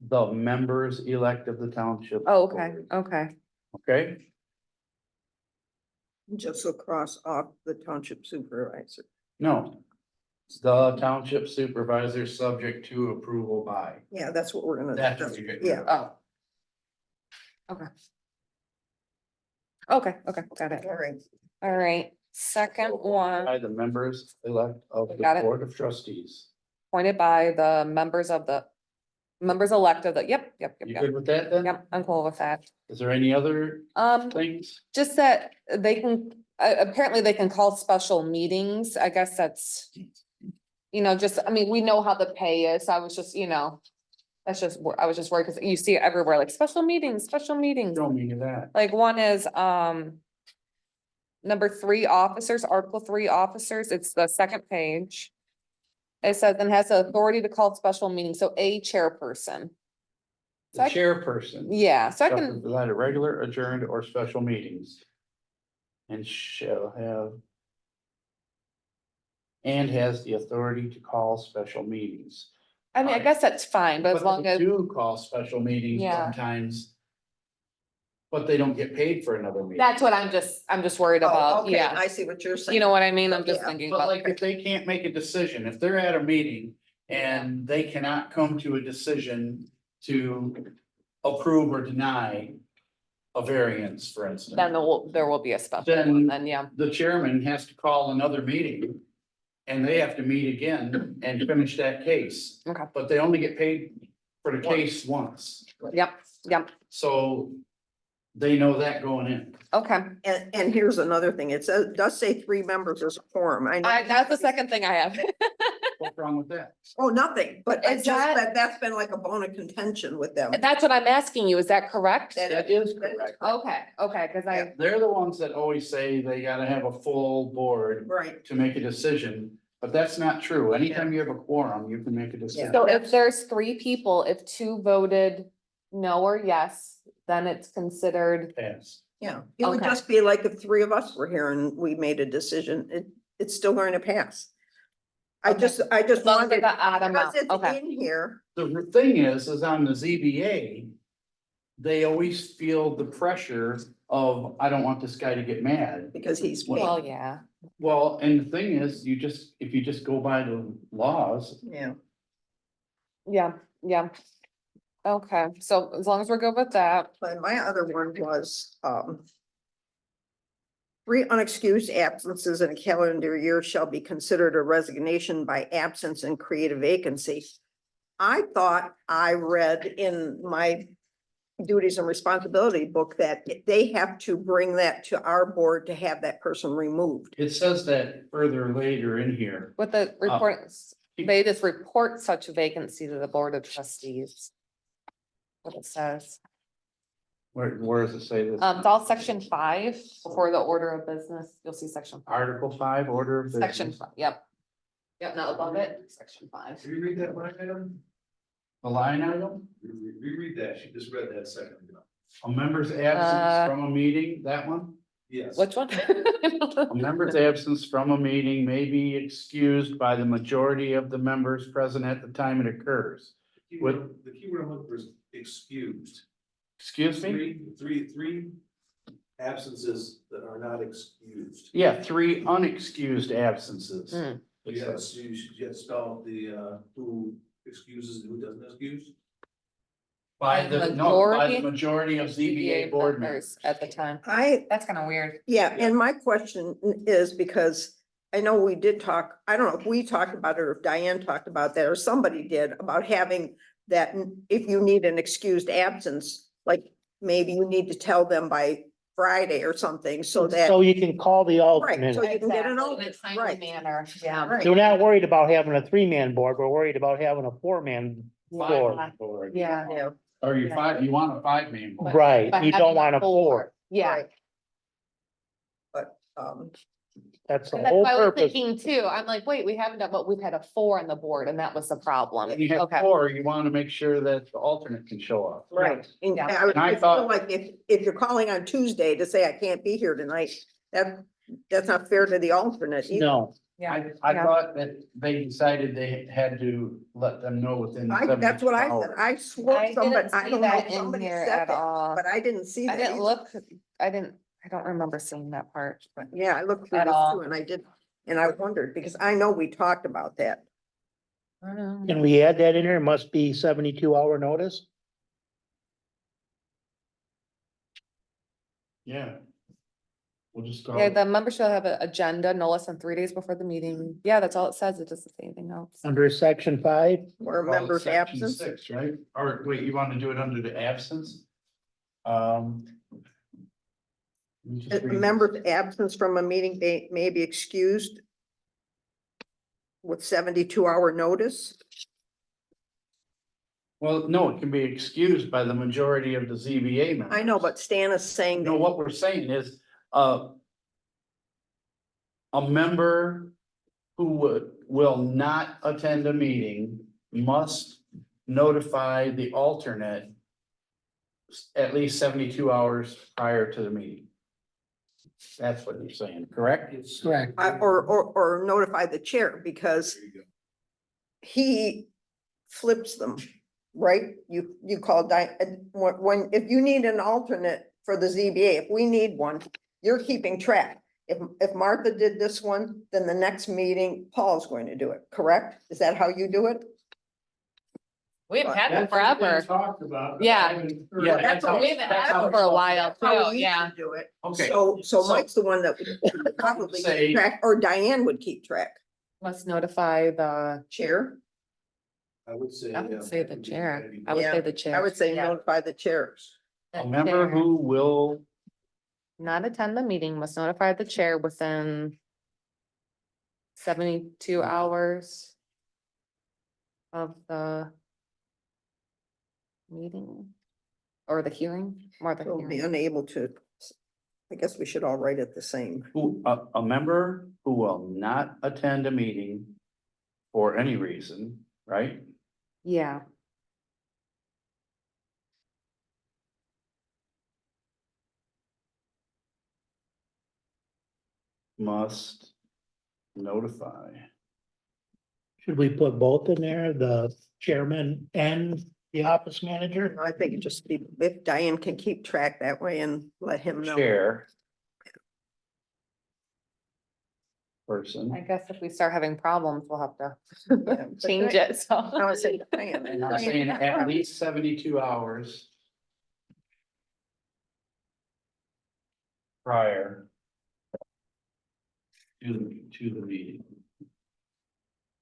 the members elect of the township. Oh, okay, board. okay, Okay, just so cross off the township supervisor. no. The township supervisor subject to approval by. Yeah, that's what we're gonna. That's what you're getting. Yeah, oh. Okay. Okay, got it. all right. All right, second one, By the members elect of the Got it. board of trustees. appointed by the members elect of the, yep, You yep. good with that then? Yep, I'm cool with that. Is there any other things? Just that they can, apparently they can call special meetings, I guess that's. You know, just, I mean, we know how the pay is, I was just, you know, That's just, I was just worried because you see it everywhere, like special meetings, special meetings. Show me that. Like one is, number 3 officers, Article 3 officers, it's the second page. It says, and has the authority to call special meetings, so a chairperson. The chairperson. Yeah, so I shall can, preside at regular, adjourned, or special meetings. And shall have. And has the authority to call special meetings. I mean, I guess that's fine, but as long they as, do call special meetings Yeah. sometimes. But they don't get paid for another meeting. that's what I'm just worried Oh, about, okay, yeah. I see what you're saying. You know what I mean? I'm just Yeah, thinking But about, like, if they can't make a decision, if they're at a meeting and they cannot come to a decision to approve or deny a variance, for instance. then there will be a special Then- one, then, yeah. The chairman has to call another meeting. And they have to meet again and finish that case. Okay. But they only get paid for the case once, Yep, yep, so they know that going in. okay. And here's another thing, it says, does say 3 members is a quorum, I know. That's the second thing I have. What's wrong with that? Oh, nothing, but Is it's just that- that that's been like a bone of contention with them. That's what I'm asking you, is that correct? That is correct. Okay, okay, cause I, They're the ones that always say they gotta have a full board Right, to make a decision, but that's not true. Anytime you have a quorum, you can make a decision. so if there's 3 people, if 2 voted no or yes, then it's considered, Pass. yeah, it would Okay. just be like if 3 of us were here and we made a decision, it's still going to pass. I Okay. just as long as wanted, it's the odd because amount, it's okay. in here, The thing is on the ZBA, they always feel the pressure of, I don't want this guy to get mad. because he's. Well, yeah, Well, and the thing is, if you just go by the laws, Yeah, yeah, yeah. Okay, so as long as we're good with that, but my other one was, 3 unexcused absences in a calendar year shall be considered a resignation by absence and create a vacancy. I thought I read in my duties and responsibility book that they have to bring that to our board to have that person removed. it says that further later in here. with the reports, they just report such vacancy to the Board of Trustees. What it says, Where does it say this? it's all section 5 before the order of business, you'll see section 5. Article 5, order of Section business. 5, yep. Yep, not above it, section 5. Can you read that line item? The line item, Reread that, she just read that second ago. a member's absence from a meeting, that one? Yes. Which one? A member's absence from a meeting may be excused by the majority of the members present at the time it occurs. The keyword I'm looking for is excused. Excuse me? Three absences that are not excused. Yeah, 3 unexcused absences. Hmm. You have to spell the, who excuses and who doesn't excuse. By The the, no, by the majority majority of ZBA board members. at the time. I, That's kind of weird. yeah, and my question is because I know we did talk, I don't know if we talked about it or if Diane talked about that or somebody did about having that if you need an excused absence, like maybe you need to tell them by Friday or something so that. So you can call the Right, alternate. so you can get an In a alternate, timely right. manner, yeah. Right. We're not worried about having a 3-man board, we're worried about having a 4-man board. Board. Yeah. Yeah. Or you want a 5-man board. Right, But you having don't want a 4. Yeah. Right. But, That's the And that's whole what I was purpose. thinking too. I'm like, wait, we haven't done, but we've had a 4 on the board and that was the problem. When you have Okay. 4, you want to make sure that the alternate can show up. right, and Yeah. I feel thought- like if you're calling on Tuesday to say I can't be here tonight, that's not fair to the alternate either. No, Yeah. I Yeah. thought that they decided they had to let them know within. That's what I 72 said, hours. I swore I somebody, didn't I see don't know, that in somebody here said at that, all. but I didn't see I that. didn't either. look, I don't remember seeing that part, but Yeah, I looked through At this all. too, and I did, and I wondered, because I know we talked about that. I don't know. can we add that in there? It must be 72-hour notice? Yeah. We'll just go. Yeah, the member shall have an agenda no less than 3 days before the meeting. Yeah, that's all it says. It doesn't say anything else. Under section 5? Where Well, members section absence, 6, right? Or wait, you want to do it under the absence? Let me just a read member's absence from a meeting may be excused with 72-hour notice. Well, no, it can be excused by the majority of the ZBA members. I know, but Stan is saying No, that, what we're saying is, a member who will not attend a meeting must notify the alternate at least 72 hours prior to the meeting. That's what you're saying, correct? It's. Correct. or notify the chair, because There you go. he flips them, right? You call when, if you need an alternate for the ZBA, if we need one, you're keeping track. If Martha did this one, then the next meeting, Paul's going to do it, correct? Is that how you do it? We've had them That's what we forever. talked about. Yeah. Yeah, that's how. We've had that's how them it's for a supposed- while How too, we yeah. should do it. Okay. So so- Mike's the one that would probably Say- keep track, or Diane would keep track. Must notify the, Chair, I would say. I would say the chair. I would Yeah, say the chair. I would say Yeah. notify the chairs. The A member chair. who will, Not attend the meeting must notify the chair within 72 hours of the meeting or the hearing, or the Will be hearing. unable to, I guess we should all write it the same. a member who will not attend a meeting for any reason, right? Yeah, Must notify. Should we put both in there, the chairman and the office manager? I think it just be, if Diane can keep track that way and let him know. Chair. I Person, guess if we start having problems, we'll have Yeah, to but change Diane- it, so. I would say Diane. and I'm saying at least 72 hours. Prior. To the meeting. Is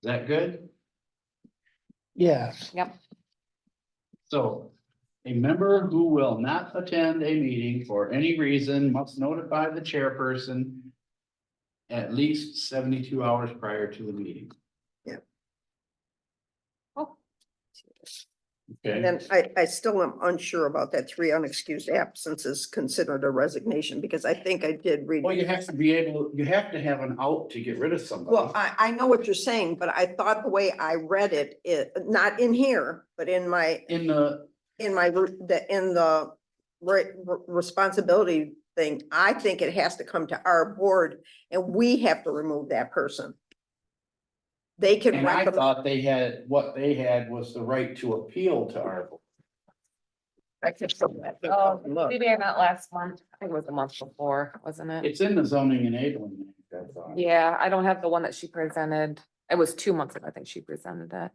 that good? Yes. Yep, So, a member who will not attend a meeting for any reason must notify the chairperson at least 72 hours prior to the meeting. Oh. And Okay, then I still am unsure about that 3 unexcused absences considered a resignation, because I think I did read. well, you have to be able, you have to have an out to get rid of somebody. Well, I know what you're saying, but I thought the way I read it, not in here, but in my, In the, in the responsibility thing, I think it has to come to our board and we have to remove that person. They can and I recommend. thought they had, what they had was the right to appeal to our board. oh, Look. maybe not last month, I think it was the month before, wasn't it? It's in the zoning enabling. Act, I thought. Yeah, I don't have the one that she presented. It was 2 months ago, I think she presented it.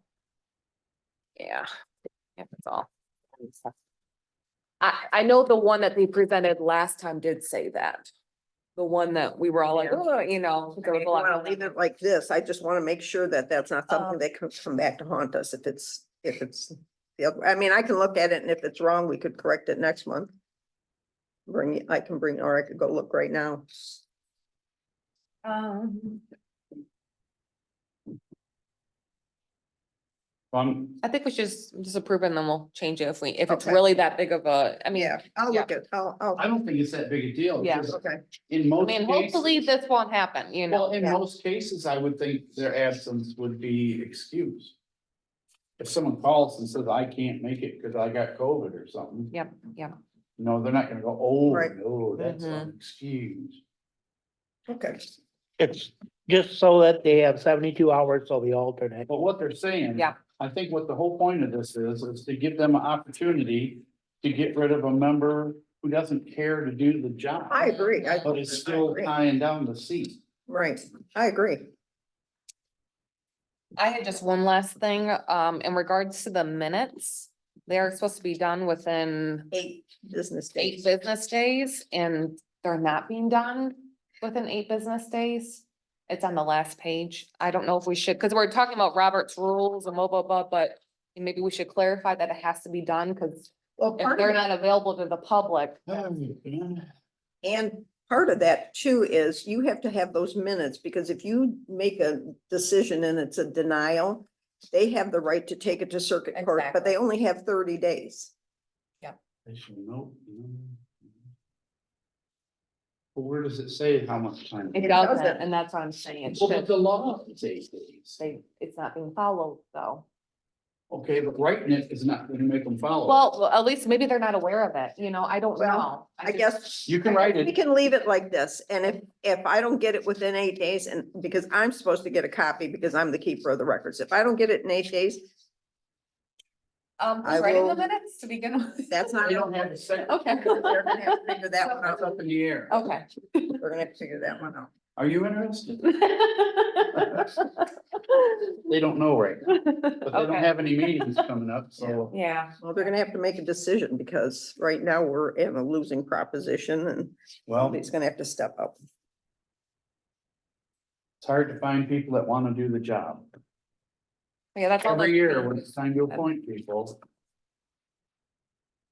Yeah, yeah, that's all. I know the one that they presented last time did say that. The one that we were all like, Yeah. oh, you know. I there was mean, a lot wanna of- leave it like this. I just want to make sure that that's not something Um, that could come back to haunt us if it's. I mean, I can look at it and if it's wrong, we could correct it next month. I can bring, or I could go look right now. I think we should just approve it and then we'll change it if it's Okay. really that big of a, I mean, Yeah, I'll look at, I'll, I don't think it's that big a deal. Yeah. because okay. In I most mean, cases. hopefully this won't happen, you know. Well, in Yeah. most cases, I would think their absence would be excused. If someone calls and says, I can't make it because I got COVID or something. Yep, yep. No, they're not gonna go, oh, Right. no, that's Mhm. unexcused. Okay. It's just so that they have 72 hours so the alternate. But what they're saying. Yeah. I think what the whole point of this is to give them an opportunity to get rid of a member who doesn't care to do the job. I agree. But is still agree. tying down the seat. Right, I agree. I had just one last thing, in regards to the minutes. They're supposed to be done within 8 business 8 days. business days and they're not being done within 8 business days. It's on the last page. I don't know if we should, because we're talking about Robert's rules and blah, blah, blah, but maybe we should clarify that it has to be done, because Well, if part they're of not available to the public. and part of that too is you have to have those minutes, because if you make a decision and it's a denial, they have the right to take it to circuit court, but they Exactly. only have 30 days. They should know. But where does it say how much time? It It doesn't, doesn't. and that's what I'm saying. It Well, but should, the law says these. it's not being followed though. Okay, but writing it is not gonna make them follow. Well, at least maybe they're not aware of it, I don't Well, know. I just- guess. You can write We it. can leave it like this, and if I don't get it within 8 days, and because I'm supposed to get a copy because I'm the keeper of the records, if I don't get it in 8 days, I Who's writing the will- minutes to begin with? that's not. They don't have a second. Okay. They're gonna have to figure that one That's out. up in the air. Okay. We're gonna have to figure that one out. Are you interested? They don't know right now, but they don't Okay. have any meetings coming up, so. Yeah, Well, they're gonna have to make a decision because right now we're in a losing proposition and Well, somebody's gonna have to step up. it's hard to find people that wanna do the job. yeah, that's all. Every that- year when it's time to appoint people.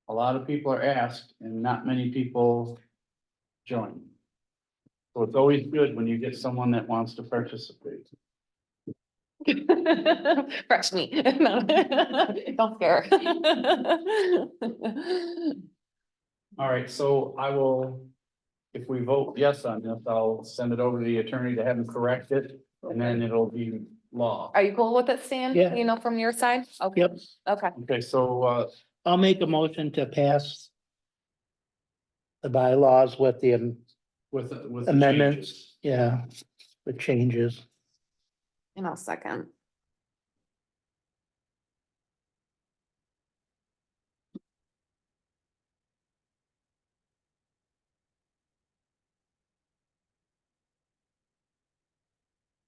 A lot of people are asked and not many people join. So it's always good when you get someone that wants to participate. Fresh meat. No, don't scare. All right, so I will, if we vote yes on this, I'll send it over to the attorney to have him correct it, and then it'll be law. Are you cool with it, Stan? Yeah. From your side? Okay. Yep, Okay, Okay, so, I'll make a motion to pass the bylaws with the, with the Amendments. changes. yeah, the changes. and I'll second.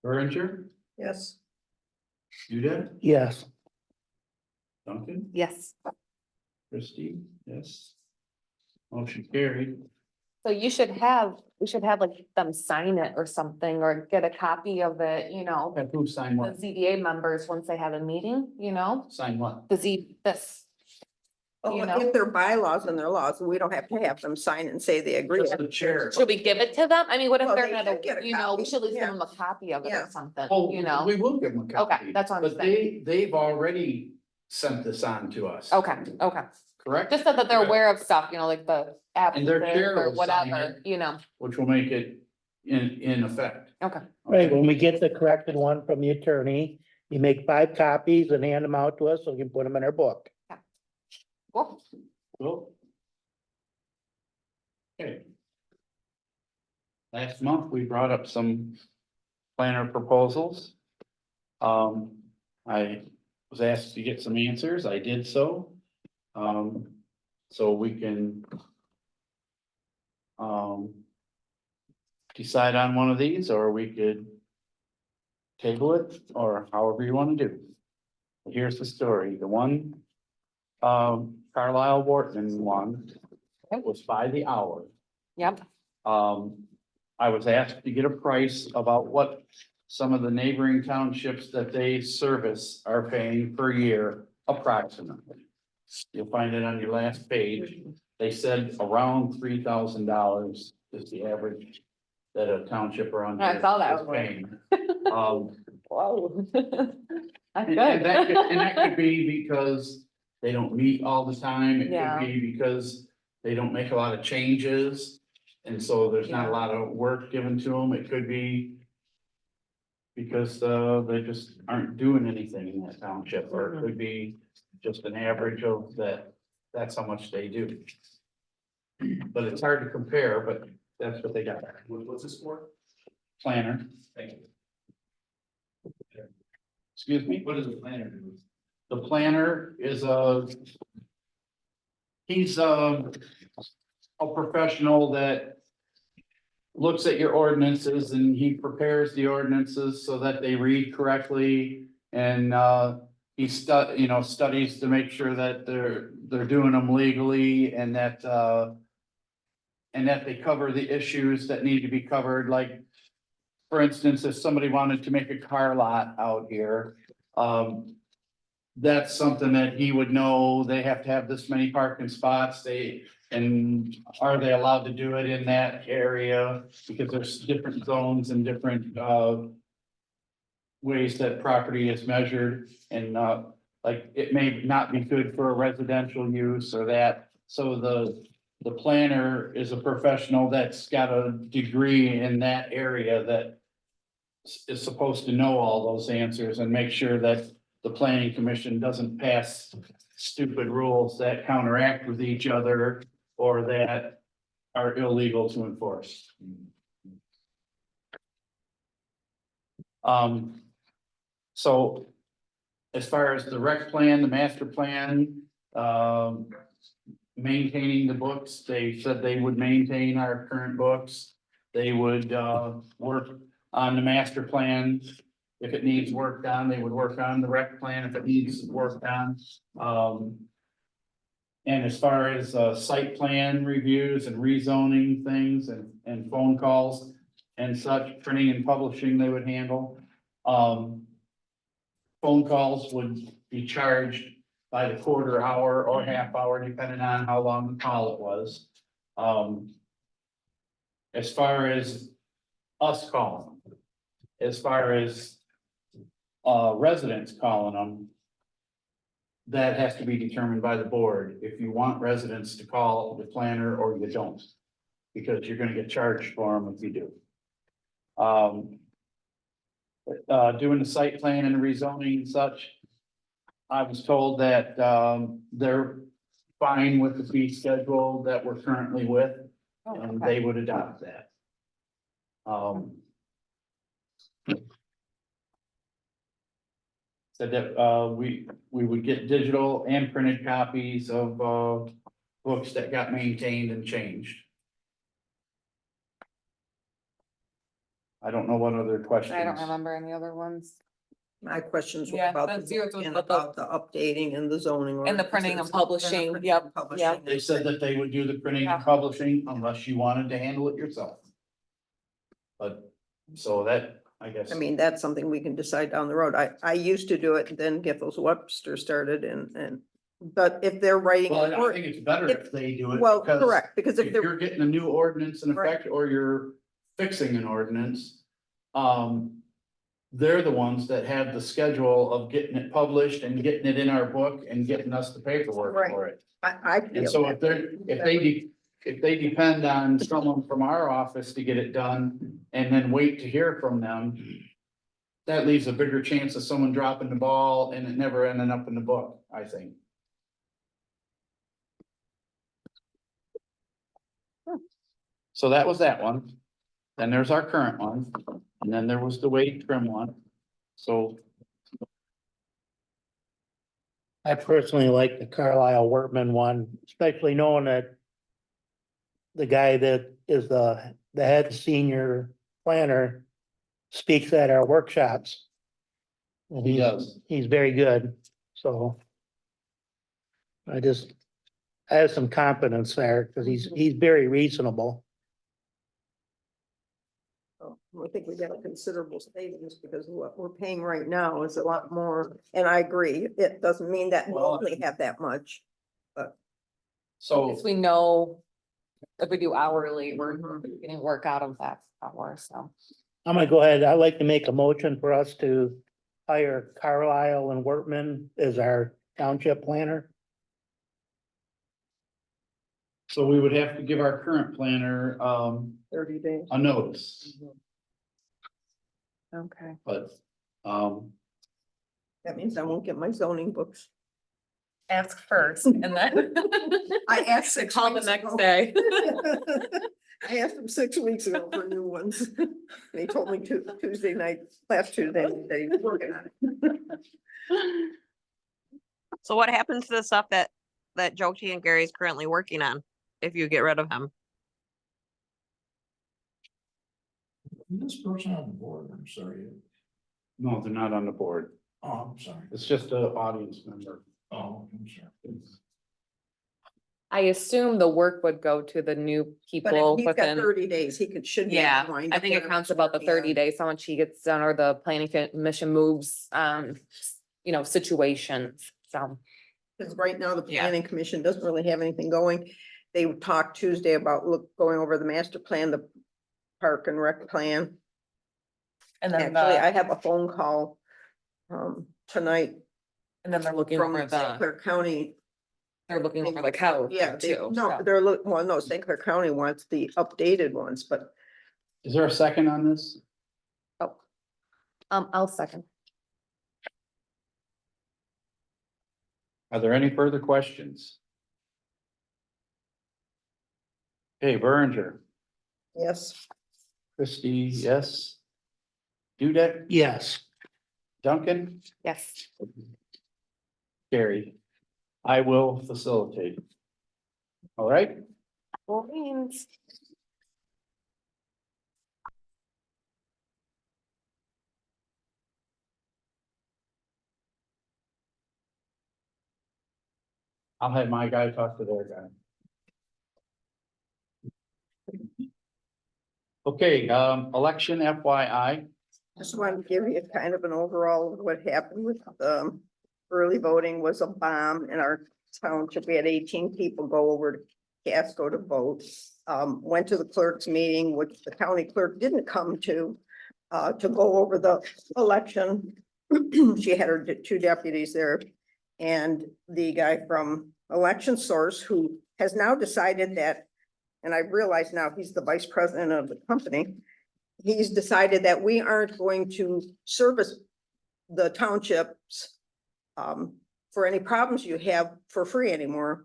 Berenger, Yes. you did, Yes, Duncan, Yes. Christie, yes. Motion carried. So we should have like them sign it or something, or get a copy of it, And who signed the what? ZBA members, once they have a meeting, Sign what? this. Oh, You know? if they're bylaws and their laws, we don't have to have them sign and say they agree. Just the chair. Should we give it to them? I mean, what if Well, they're they not, should get a we copy, should at least give yeah. them a copy of it Yeah. or something, Oh, we will give them a copy. Okay, that's what I'm But they've already sent this on to us. Okay, Correct? just so that they're aware of stuff, like the And their absences chair or will sign whatever, Which will make it in effect. okay. right, when we get the corrected one from the attorney, you make 5 copies and hand them out to us, so we can put them in our book. Cool. Cool. Okay. Last month, we brought up some planner proposals. I was asked to get some answers. I did so. So we can decide on one of these, or we could table it, or however you want to do. Here's the story. The one Carlisle Wharton one was by the hour. Yep, I was asked to get a price about what some of the neighboring townships that they service are paying per year approximately. You'll find it on your last page. They said around $3,000 is the average that a township around I here saw that is one. paying. whoa. That's And good. that could be because they don't meet all the time. It Yeah. could be because they don't make a lot of changes. And so there's not a Yeah. lot of work given to them. It could be because they just aren't doing anything in that township, or it could be just an average of that. That's how much they do. But it's hard to compare, but that's what they got. What's this for? Planner. Thank you. Excuse me? What does the planner do? The planner is he's a professional that looks at your ordinances, and he prepares the ordinances so that they read correctly. And he studies to make sure that they're doing them legally, and that they cover the issues that need to be covered. Like, for instance, if somebody wanted to make a car lot out here, that's something that he would know. They have to have this many parking spots. And are they allowed to do it in that area? Because there's different zones and different ways that property is measured and, like, it may not be good for a residential use or that. So the planner is a professional that's got a degree in that area that is supposed to know all those answers and make sure that the planning commission doesn't pass stupid rules that counteract with each other or that are illegal to enforce. So as far as the rec plan, the master plan, maintaining the books, they said they would maintain our current books. They would, work on the master plan. If it needs work done, they would work on the rec plan if it needs work done. And as far as, site plan reviews and rezoning things and phone calls and such, printing and publishing, they would handle. Phone calls would be charged by the quarter hour or half hour, depending on how long the call it was. As far as us calling, as far as residents calling them, that has to be determined by the board, if you want residents to call the planner or you don't. Because you're gonna get charged for them if you do. Doing the site plan and rezoning and such. I was told that, they're fine with the fee schedule that we're currently with, Oh, and okay. they would adopt that. Said that, we would get digital and printed copies of, books that got maintained and changed. I don't know what other questions. I don't remember any other ones. My questions were Yeah, about that's the yours book was and about the- about the updating and the zoning. And the printing and ordinances. publishing, And the yep, printing and publishing. yep. They said that they would do the printing and Yeah. publishing unless you wanted to handle it yourself. But, so that, I guess. I mean, that's something we can decide down the road. I used to do it, and then Giffords Webster started and, but if they're writing. Well, an I ord- think it's better if they do it. Well, because correct, because if If they're, you're getting a new ordinance in Right. effect, or you're fixing an ordinance, they're the ones that have the schedule of getting it published and getting it in our book and getting us the paperwork Right. for it. I And feel so that if they're, way. if they depend on someone from our office to get it done and then wait to hear from them, that leaves a bigger chance of someone dropping the ball and it never ending up in the book, I think. So that was that one. Then there's our current one, and then there was the weight trim one. So I personally like the Carlisle Workman one, especially knowing that the guy that is the head senior planner speaks at our workshops. And He he's- does. He's very good, so. I have some confidence there, because he's very reasonable. So, I think we got a considerable savings because what we're paying right now is a lot more, and I agree, it doesn't mean that we'll Well, only have that much. So Because we know if we do hourly, we're Mhm. getting work out of that hour, so. I'm gonna go ahead, I'd like to make a motion for us to hire Carlisle and Workman as our township planner. so we would have to give our current planner 30 days. a notice, Okay. but That means I won't get my zoning books. Ask first and then. I asked 6 Call the weeks next ago. day. I asked them 6 weeks ago for new ones. They told me Tuesday night, last Tuesday, they were working on it. So what happens to the stuff that Joe T and Gary is currently working on if you get rid of him? This person on the board, I'm sorry. no, they're not on the board. Oh, I'm sorry. It's just an audience member. Oh, I'm sorry. I assume the work would go to the new But people if he's got within, 30 days, he should be. yeah, lined I up think it where counts it's about the working 30 on. days, how much he gets done or the planning commission moves, situations, so. Because right now, the Yeah. planning commission doesn't really have anything going. They talked Tuesday about going over the master plan, the park and rec plan. And then Actually, I the, have a phone call tonight and then they're looking from for St. the, Clair County. they're looking for the cow Yeah, too. no, so. they're well, no, St. Clair County wants the updated ones, but Is there a second on this? oh, I'll second. Are there any further questions? Okay, Berenger, yes, Christie, yes. Dudek, Yes, Duncan, Yes. Carrie. I will facilitate. All right, Well, means. I'll have my guy talk to their guy. Okay, election FYI. just wanted to give you kind of an overall of what happened with early voting was a bomb in our township. We had 18 people go over to Casco to vote. Went to the clerk's meeting, which the county clerk didn't come to go over the election. She had her two deputies there. And the guy from Election Source, who has now decided that, and I realize now he's the vice president of the company, he's decided that we aren't going to service the townships for any problems you have for free anymore.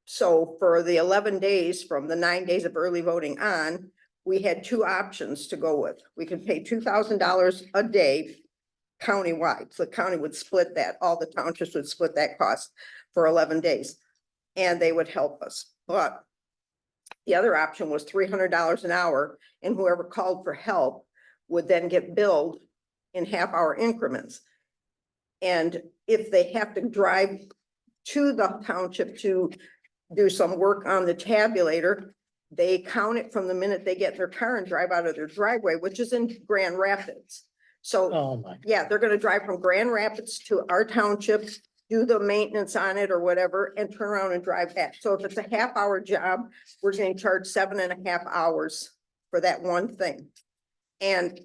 So for the 11 days, from the 9 days of early voting on, we had two options to go with. We could pay $2,000 a day countywide. So the county would split that, all the townships would split that cost for 11 days. And they would help us. But the other option was $300 an hour, and whoever called for help would then get billed in half-hour increments. And if they have to drive to the township to do some work on the tabulator, they count it from the minute they get in their car and drive out of their driveway, which is in Grand Rapids. So, oh my, yeah, they're gonna drive from Grand Rapids to our township, do the maintenance on it or whatever, and turn around and drive back. So if it's a half-hour job, we're getting charged 7.5 hours for that one thing. And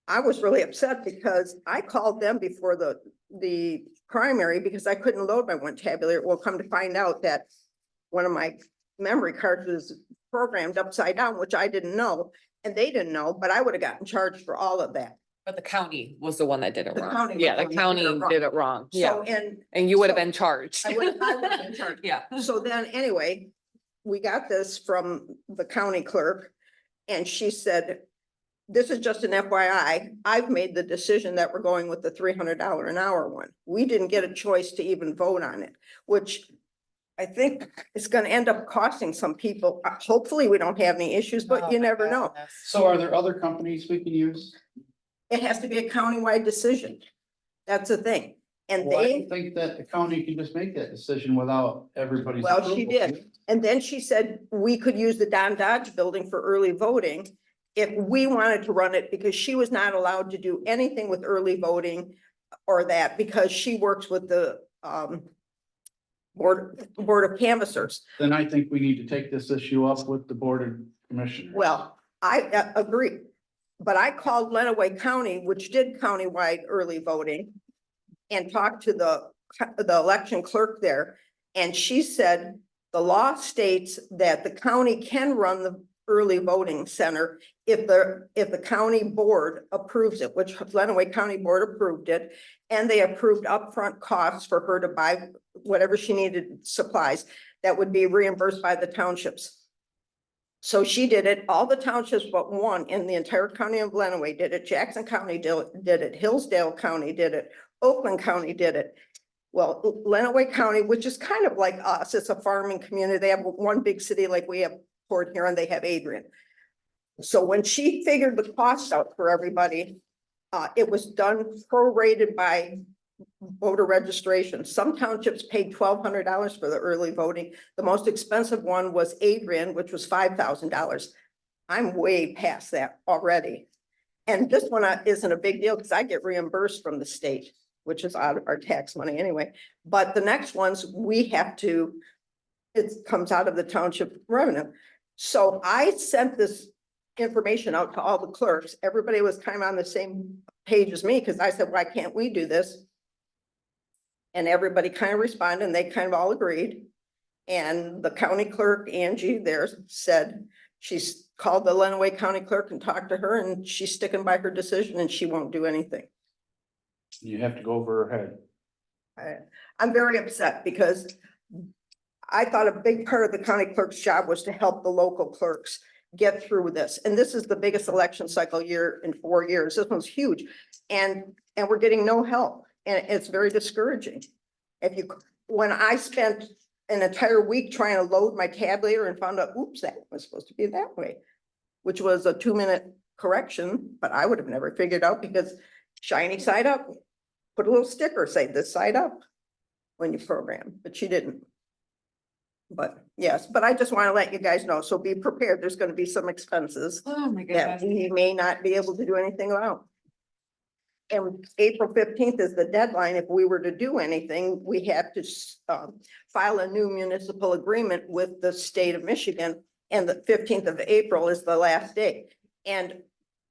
I was really upset because I called them before the primary because I couldn't load my one tabulator. Well, come to find out that one of my memory cards was programmed upside down, which I didn't know, and they didn't know, but I would have gotten charged for all of that. But the county was the one that did it The wrong. county was Yeah, the the one that did it county wrong. did it wrong. Yeah, So, and you would have so been charged. I would've been charged. Yeah. So then, anyway, we got this from the county clerk, and she said, this is just an FYI, I've made the decision that we're going with the $300 an hour one. We didn't get a choice to even vote on it, which I think is gonna end up costing some people. Hopefully, we don't have any issues, but you never know. So are there other companies we can use? It has to be a countywide decision. That's the thing. And Well, I they, don't think that the county can just make that decision without everybody's. well, she approval. did. And then she said we could use the Don Dodge building for early voting if we wanted to run it, because she was not allowed to do anything with early voting or that, because she works with the board of canvassers. Then I think we need to take this issue up with the Board of Commissioners. Well, I agree. But I called Lenawee County, which did countywide early voting, and talked to the election clerk there. And she said, the law states that the county can run the early voting center if the county board approves it, which Lenawee County Board approved it. And they approved upfront costs for her to buy whatever she needed, supplies that would be reimbursed by the townships. So she did it. All the townships but one in the entire county of Lenawee did it. Jackson County did it. Hillsdale County did it. Oakland County did it. Well, Lenawee County, which is kind of like us, it's a farming community. They have one big city like we have Port Huron, they have Adrian. So when she figured the cost out for everybody, it was done prorated by voter registration. Some townships paid $1,200 for the early voting. The most expensive one was Adrian, which was $5,000. I'm way past that already. And this one isn't a big deal because I get reimbursed from the state, which is out of our tax money anyway. But the next ones, we have to, it comes out of the township revenue. So I sent this information out to all the clerks. Everybody was kind of on the same page as me, because I said, why can't we do this? And everybody kind of responded, and they kind of all agreed. And the county clerk, Angie, there said, she's called the Lenawee County Clerk and talked to her, and she's sticking by her decision, and she won't do anything. You have to go over her head. I'm very upset because I thought a big part of the county clerk's job was to help the local clerks get through this. And this is the biggest election cycle year in 4 years. This one's huge. And we're getting no help, and it's very discouraging. When I spent an entire week trying to load my tabulator and found out, oops, that was supposed to be that way, which was a 2-minute correction, but I would have never figured out because shiny side up, put a little sticker, say this side up when you program, but she didn't. But yes, but I just want to let you guys know, so be prepared. There's going to be some expenses Oh, my that goodness. we may not be able to do anything about. And April 15th is the deadline. If we were to do anything, we have to file a new municipal agreement with the state of Michigan. And the 15th of April is the last day. And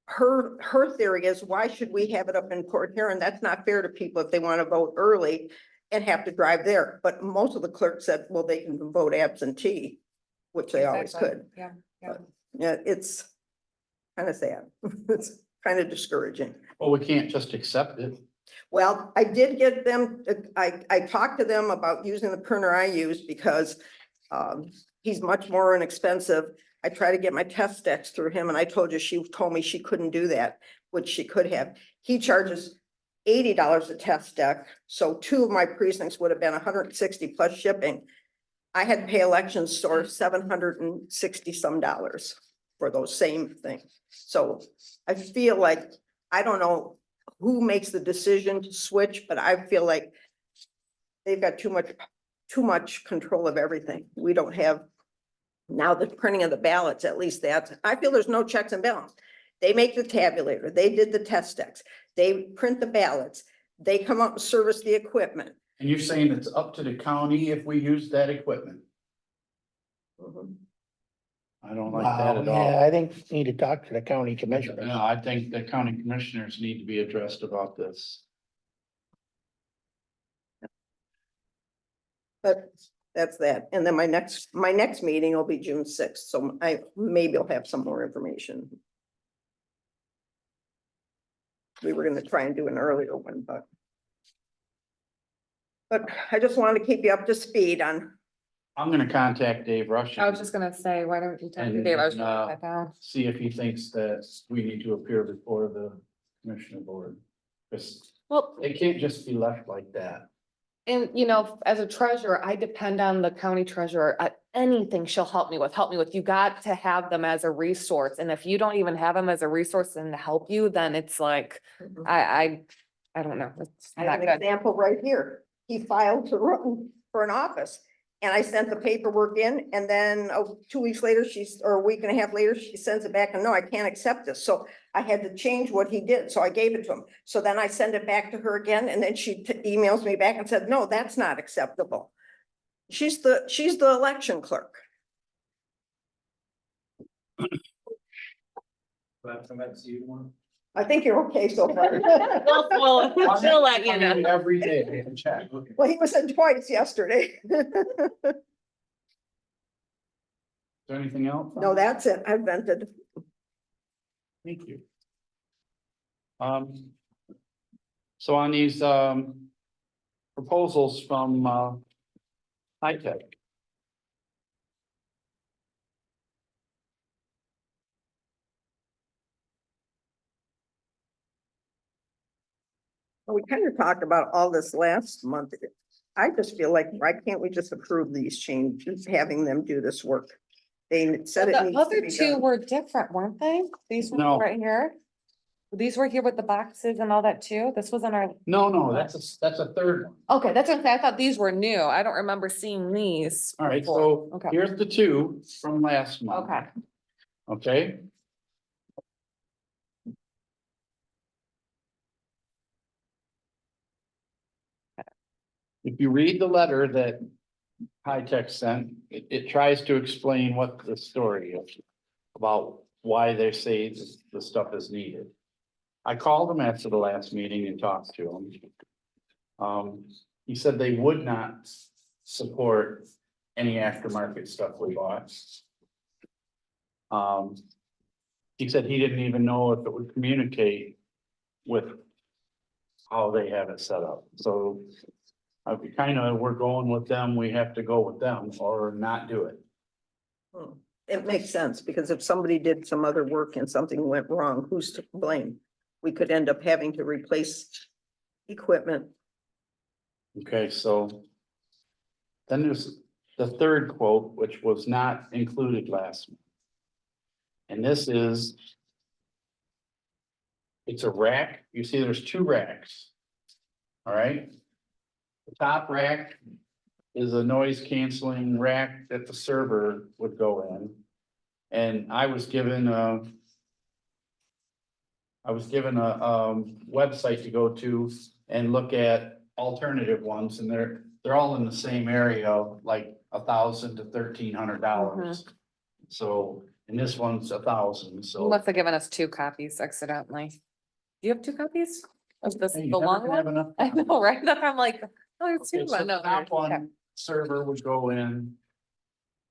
her theory is, why should we have it up in Port Huron? That's not fair to people if they want to vote early and have to drive there. But most of the clerks said, well, they can vote absentee, which they always Exactly. could. Yeah, yeah. But, yeah, it's kind of sad. It's kind of discouraging. Well, we can't just accept it. Well, I did get them, I talked to them about using the printer I use because he's much more inexpensive. I try to get my test decks through him, and I told you, she told me she couldn't do that, which she could have. He charges $80 a test deck, so 2 of my precincts would have been 160 plus shipping. I had to pay election store $760 some for those same things. So I feel like, I don't know who makes the decision to switch, but I feel like they've got too much control of everything. We don't have now the printing of the ballots, at least I feel there's no checks and balances. They make the tabulator, they did the test decks, they print the ballots, they come up and service the equipment. And you're saying it's up to the county if we use that equipment? Mhm. I don't like Wow, that at yeah, all. I think we need to talk to the county commissioners. No, I think the county commissioners need to be addressed about this. But that's that. And then my next meeting will be June 6th, so maybe I'll have some more information. We were gonna try and do an earlier one, but I just wanted to keep you up to speed on, I'm gonna contact Dave Rush. I was just gonna say, why don't you talk to And, Dave? I was uh, writing that down. See if he thinks that we need to appear before the commissioner board. Because Well, it can't just be left like that. and you know, as a treasurer, I depend on the county treasurer at anything she'll help me with. You got to have them as a resource. And if you don't even have them as a resource and to help you, then it's like, I don't know. It's I not have an good. example right here. He filed to run for an office. And I sent the paperwork in, and then 2 weeks later, or a week and a half later, she sends it back and no, I can't accept this. So I had to change what he did. So I gave it to him. So then I send it back to her again, and then she emails me back and said, no, that's not acceptable. She's the election clerk. But come back to see you tomorrow. I think you're okay so far. She'll let you know. Every day and check. Well, he was in twice yesterday. Is there anything else? No, that's it. I vented. Thank you. So on these, proposals from, High Tech. We kind of talked about all this last month. I just feel like, why can't we just approve these changes, having them do this work? They said it The needs to other be two done. were different, weren't they? These No. were right here. These were here with the boxes and all that too. This wasn't our, No, that's a third one. okay, that's what I'm saying. I thought these were new. I don't remember seeing these. All right, before. so Okay, here's the 2 from last month. okay. Okay. If you read the letter that High Tech sent, it tries to explain what the story is about why they say the stuff is needed. I called him after the last meeting and talked to him. He said they would not support any aftermarket stuff we bought. He said he didn't even know if it would communicate with how they have it set up, so we're going with them, we have to go with them or not do it. It makes sense, because if somebody did some other work and something went wrong, who's to blame? We could end up having to replace equipment. Okay, so then there's the third quote, which was not included last month. And this is, it's a rack. You see, there's two racks. All right. The top rack is a noise canceling rack that the server would go in. And I was given a website to go to and look at alternative ones, and they're all in the same area of like $1,000 to $1,300. So, and this one's $1,000, You so. must have given us 2 copies accidentally. Do you have 2 copies of this, Hey, the you never long can have one? enough. I know, right? I'm like, oh, it's Okay, 2, so but no. the top okay. one server would go in.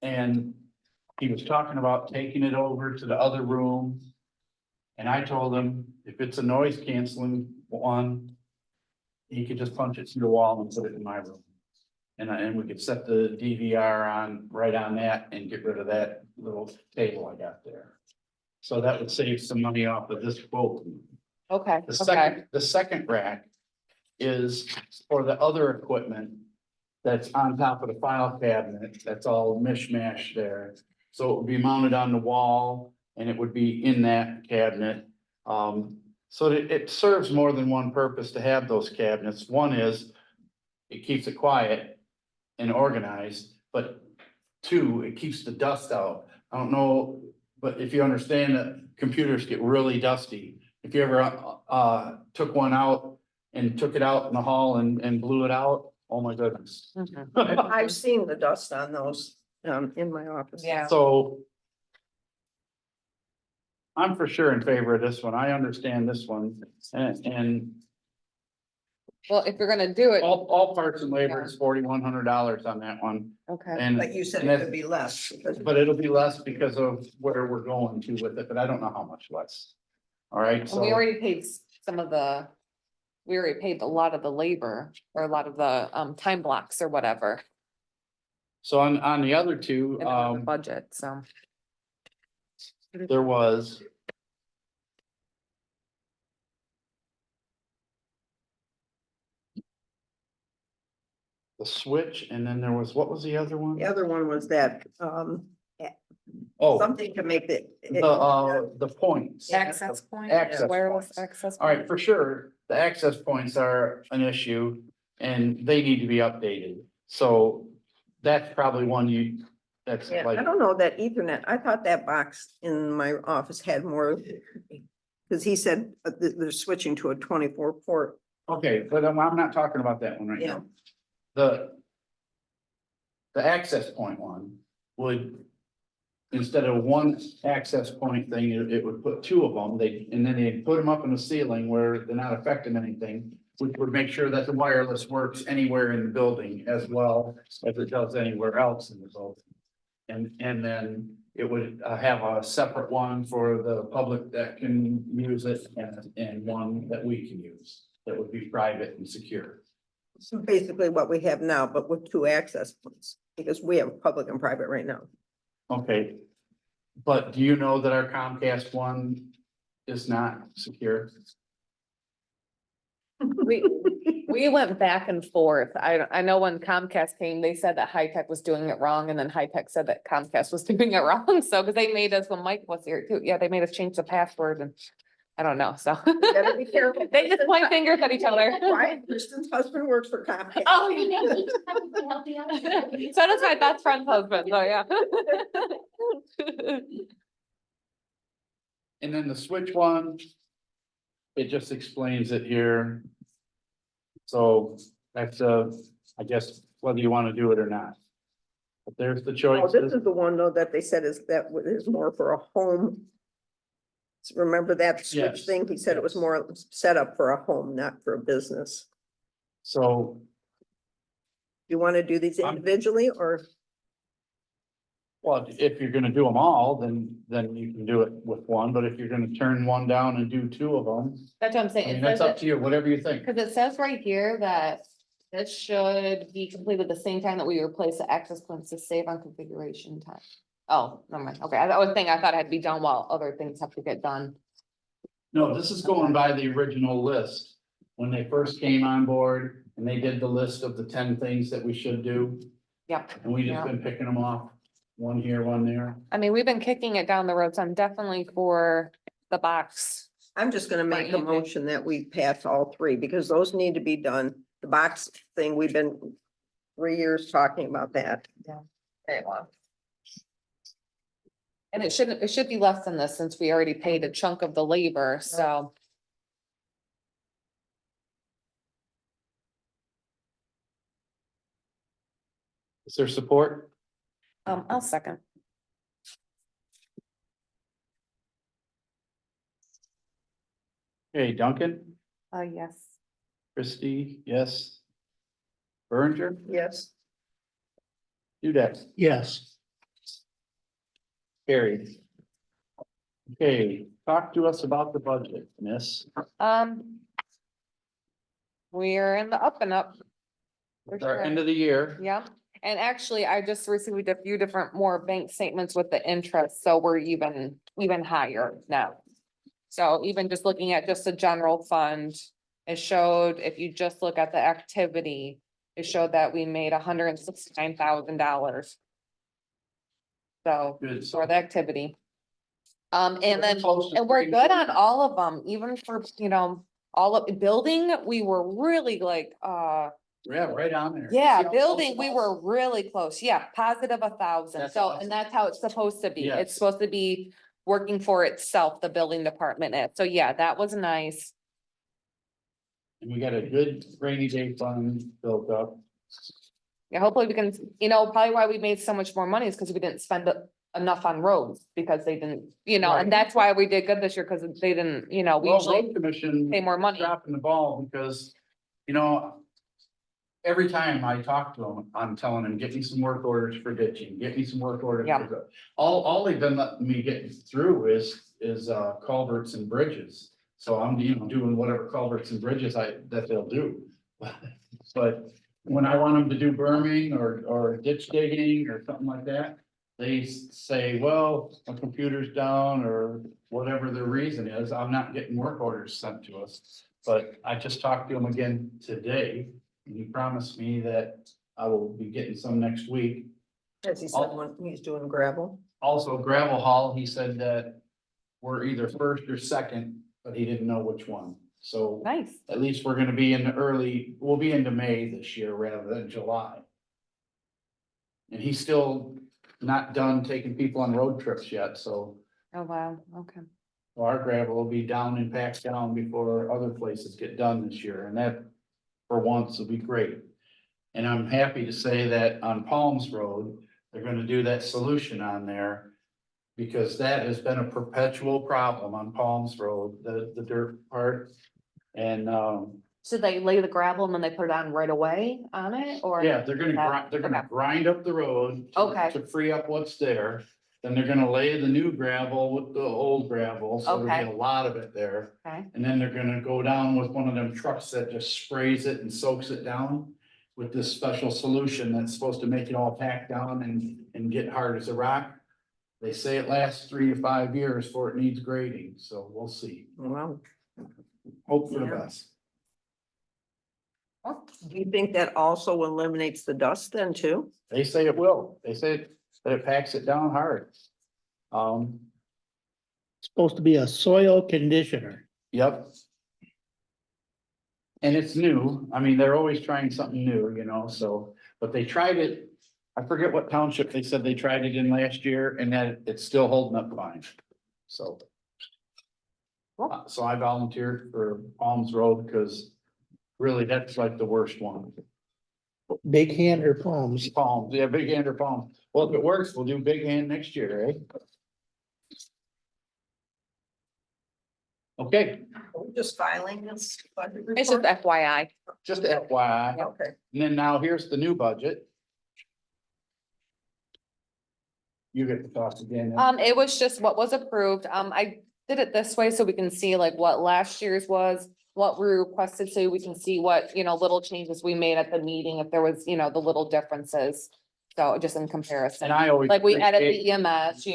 And he was talking about taking it over to the other room. And I told him, if it's a noise canceling one, he could just punch it through the wall and put it in my room. And we could set the DVR on, right on that, and get rid of that little table I got there. So that would save some money off of this quote. Okay, The second rack is for the other equipment that's on top of the file cabinet, that's all mishmash there. So it would be mounted on the wall and it would be in that cabinet. So that it serves more than one purpose to have those cabinets. One is it keeps it quiet and organized, but 2, it keeps the dust out. I don't know, but if you understand that computers get really dusty, if you ever took one out and took it out in the hall and blew it out, oh my goodness. Mhm. I've seen the dust on those, in my office. Yeah. So I'm for sure in favor of this one. I understand this one, and Well, if you're gonna do it, all parts and labor is $4,100 on that one. okay, And, But you said it could be less. because- but it'll be less because of where we're going to with it, but I don't know how much less. All right, and so. we already paid some of the, we already paid a lot of the labor or a lot of the time blocks or whatever. So on the other two, In the budget, so. there was. The switch, and then there was, what was the other one? The other one was that, Oh, something to make the points. Access point, Access wireless points. access. All right, point. for sure, the access points are an issue and they need to be updated. So that's probably one that's Yeah, like, I don't know that Ethernet. I thought that box in my office had more. Cause he said they're switching to a 24 port. okay, but I'm not talking about that one right Yeah. now. The access point one would, instead of one access point thing, it would put 2 of them, and then they'd put them up in the ceiling where they're not affecting anything, which would make sure that the wireless works anywhere in the building as well as it does anywhere else in the building. And then it would have a separate one for the public that can use it and one that we can use that would be private and secure. So basically what we have now, but with 2 access points, because we have public and private right now. Okay. But do you know that our Comcast one is not secure? We went back and forth. I know when Comcast came, they said that High Tech was doing it wrong, and then High Tech said that Comcast was doing it wrong. So, because they made us, when Mike was here too, yeah, they made us change the password, and I don't know, so. Better be careful. They just point fingers at each other. Right, Kristen's husband works for Comcast. Oh, yeah. Help you out. So does my best friend's husband, so yeah. And then the switch one, it just explains it here. So that's I guess whether you want to do it or not. But there's the Oh, choice. this is the one though that they said is more for a home Remember that switch Yes, thing? He said it was yes. more set up for a home, not for a business. So You want to do these I'm- individually or? well, if you're gonna do them all, then you can do it with one, but if you're gonna turn one down and do two of them, That's what I'm I saying. mean, It that's says up to you, whatever you think. Cause it says right here that this should be completed the same time that we replace the access points to save on configuration time. Oh, never mind. Okay, I was thinking, I thought it had to be done while other things have to get done. No, this is going by the original list. When they first came on board and they did the list of the 10 things that we should do, Yep. and we just Yeah. been picking them off. One here, one there. I mean, we've been kicking it down the road, so I'm definitely for the box. I'm just gonna make a Andy. motion that we pass all three because those need to be done. The box thing, we've been 3 years talking about that. Very well. And it should be less than this since we already paid a chunk of the labor, so. Is there support? I'll second. Okay, Duncan, Yes. Christie, yes. Berenger, Yes. Dudek, Yes. carried. Okay, talk to us about the budget, miss. We're in the up and up. For It's our sure. end of the year. Yeah, and actually, I just received a few different more bank statements with the interest, so we're even higher now. So even just looking at just the general fund, it showed, if you just look at the activity, it showed that we made $169,000. So Good. for the activity. And then, Close to and we're three. good on all of them, even for, all of, building, we were really like, Yeah, right on there. yeah, See how building, close we it were was? really close, yeah, positive 1,000, That's so, awesome. and that's how it's supposed to be, Yes. it's supposed to be working for itself, the building department is, so yeah, that was nice. And we got a good rainy day fund built up. Yeah, hopefully we can, probably why we made so much more money is because we didn't spend enough on roads, because they didn't, Right. and that's why we did good this year, because they didn't, we Well, usually road commission pay more money. dropping the ball because, every time I talk to them, I'm telling them, get me some work orders for ditching, get me some work orders. Yeah. for All they've been letting me get through is culverts and bridges. So I'm, doing whatever culverts and bridges that they'll do. But when I want them to do berming or ditch digging or something like that, they say, well, my computer's down or whatever the reason is, I'm not getting work orders sent to us. But I just talked to him again today, and he promised me that I will be getting some next week. As he said, when he's doing gravel. Also gravel haul, he said that we're either first or second, but he didn't know which one. So Nice, at least we're gonna be we'll be into May this year rather than July. And he's still not done taking people on road trips yet, so oh, wow, okay. our gravel will be down and packed down before other places get done this year, and that for once will be great. And I'm happy to say that on Palms Road, they're gonna do that solution on there. Because that has been a perpetual problem on Palms Road, the dirt part. And, So they lay the gravel and then they put it on right away on it, or? yeah, they're gonna Okay. grind up the road. to- Okay. To free up what's there. Then they're gonna lay the new gravel with the old gravel, so there'll Okay. be a lot of it there. Okay, And then they're gonna go down with one of them trucks that just sprays it and soaks it down. With this special solution that's supposed to make it all pack down and get hard as a rock. They say it lasts 3 to 5 years before it needs grading, so we'll see. Wow. Hope for the Yeah. best. Do you think that also eliminates the dust then too? They say it will. They say that it packs it down hard. Supposed to be a soil conditioner. Yep. And it's new. I mean, they're always trying something new, so, but they tried it. I forget what township they said they tried it in last year and that it's still holding up fine. So. So I volunteered for Palms Road because really that's like the worst one. Big hand or palms? Palms, yeah, big hand or palm. Well, if it works, we'll do big hand next year, eh? Okay, Are we just filing this budget It's just report? FYI. just FYI. Okay. And then now here's the new budget. You get the cost again. It was just what was approved. I did it this way so we can see like what last year's was, what we requested, so we can see what, little changes we made at the meeting, if there was, the little differences. So just in comparison, And I always. like we added appreciate- the EMS,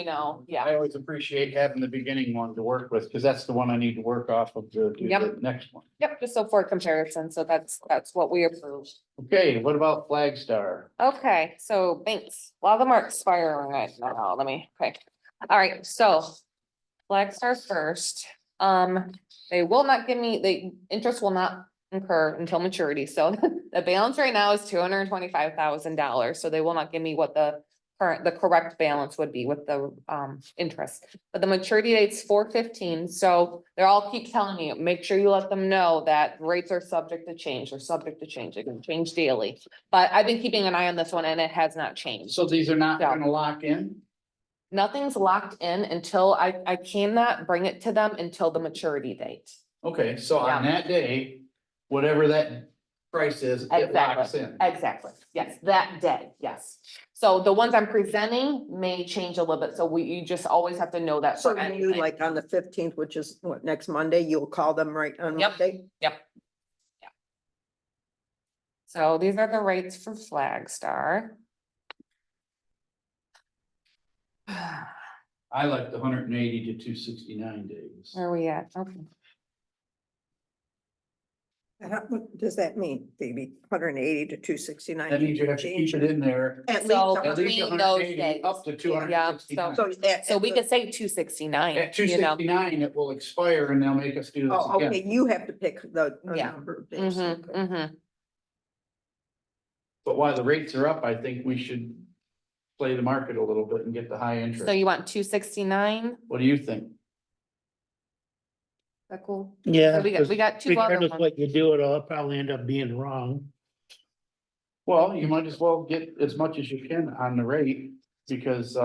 yeah. I always appreciate having the beginning one to work with, because that's the one I need to work off of to do the Yep. next one. Yep, just so for comparison, so that's what we approved. Okay, what about Flagstar? Okay, so banks, a lot of them are expiring right now, okay, all right, so. Flagstar first, they will not give me, the interest will not incur until maturity, so the balance right now is $225,000, so they will not give me what the correct balance would be with the, interest. But the maturity date's 4/15, so they're all keep telling me, make sure you let them know that rates are subject to change, it can change daily. But I've been keeping an eye on this one and it has not changed. So these are not Yeah. gonna lock in? Nothing's locked in until I cannot bring it to them until the maturity date. Okay, so on that day, whatever that price is, it locks in. Exactly, yes, that day, yes. So the ones I'm presenting may change a little bit, so you just always have to know that. So for you anything. like on the 15th, which is what, next Monday, you'll call them right on Yep. Monday? So these are the rates for Flagstar. I like the 180 to 269 days. Where are we at? Okay. What does that mean, Phoebe? 180 to 269? That means you have to keep it in there At So least, at least between those 180 days. up to Yeah, 269. So we could say 269, At 269, it will expire and they'll make us do this Oh, okay, again. you have to pick the Yeah. number of days. Okay. But while the rates are up, I think we should play the market a little bit and get the high So interest. you want 269? What do you think? That cool? Yeah. So we got two other Regardless ones. what you do, it'll probably end up being wrong. Well, you might as well get as much as you can on the rate, because,